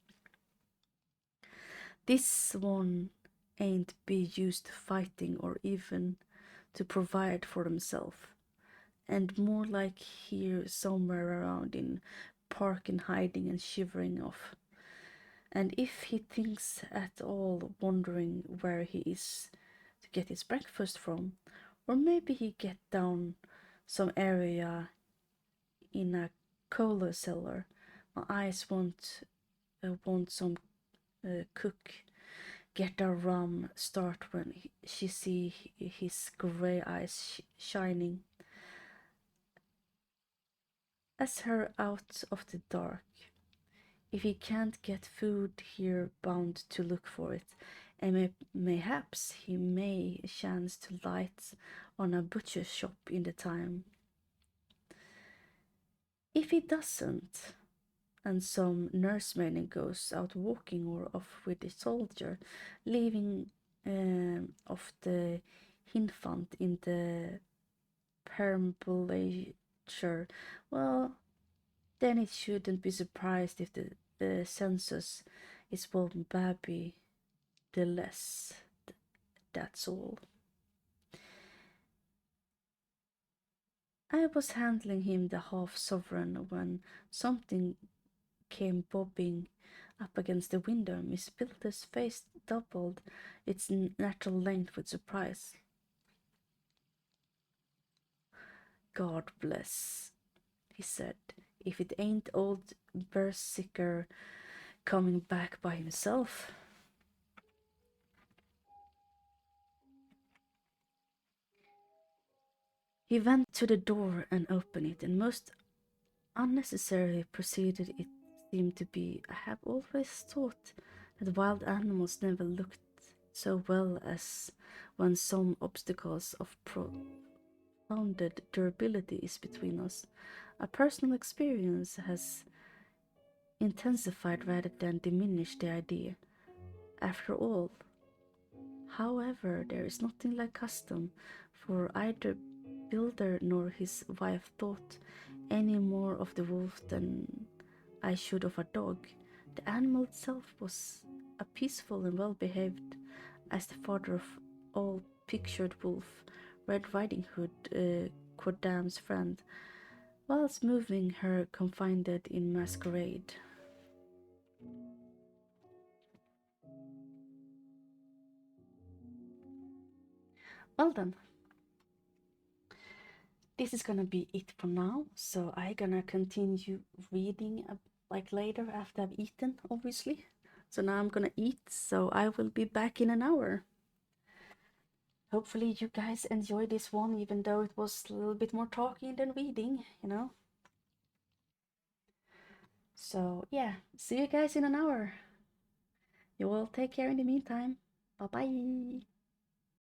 This one ain't be used to fighting or even to provide for himself, and more like here somewhere around in park and hiding and shivering off. And if he thinks at all wondering where he is to get his breakfast from, or maybe he get down some area in a cola cellar, my eyes want some cook get a rum start when she see his grey eyes shining as her out of the dark. If he can't get food here, bound to look for it, and mayhaps he may chance to light on a butcher's shop in the time. If he doesn't, and some nursemaid goes out walking or off with the soldier, leaving of the infant in the perambulator, well, then it shouldn't be surprised if the census is one baby the less. That's all. I was handling him the half sovereign when something came bobbing up against the window. Miss Pilter's face doubled its natural length with surprise. God bless, he said, if it ain't old Berserker coming back by himself. He went to the door and opened it, and most unnecessarily proceeded it seemed to be. I have always thought that wild animals never looked so well as when some obstacles of profounded durability is between us. A personal experience has intensified rather than diminished the idea. After all, however, there is nothing like custom, for either Builder nor his wife thought any more of the wolf than I should of a dog. The animal itself was a peaceful and well behaved, as the father of all pictured wolf, Red Riding Hood, Quadam's friend, whilst moving her confined in masquerade. Well then, this is gonna be it for now. So I gonna continue reading like later after I've eaten, obviously. So now I'm gonna eat. So I will be back in an hour. Hopefully you guys enjoy this one, even though it was a little bit more talking than reading, you know. So yeah, see you guys in an hour. You all take care in the meantime. Bye bye.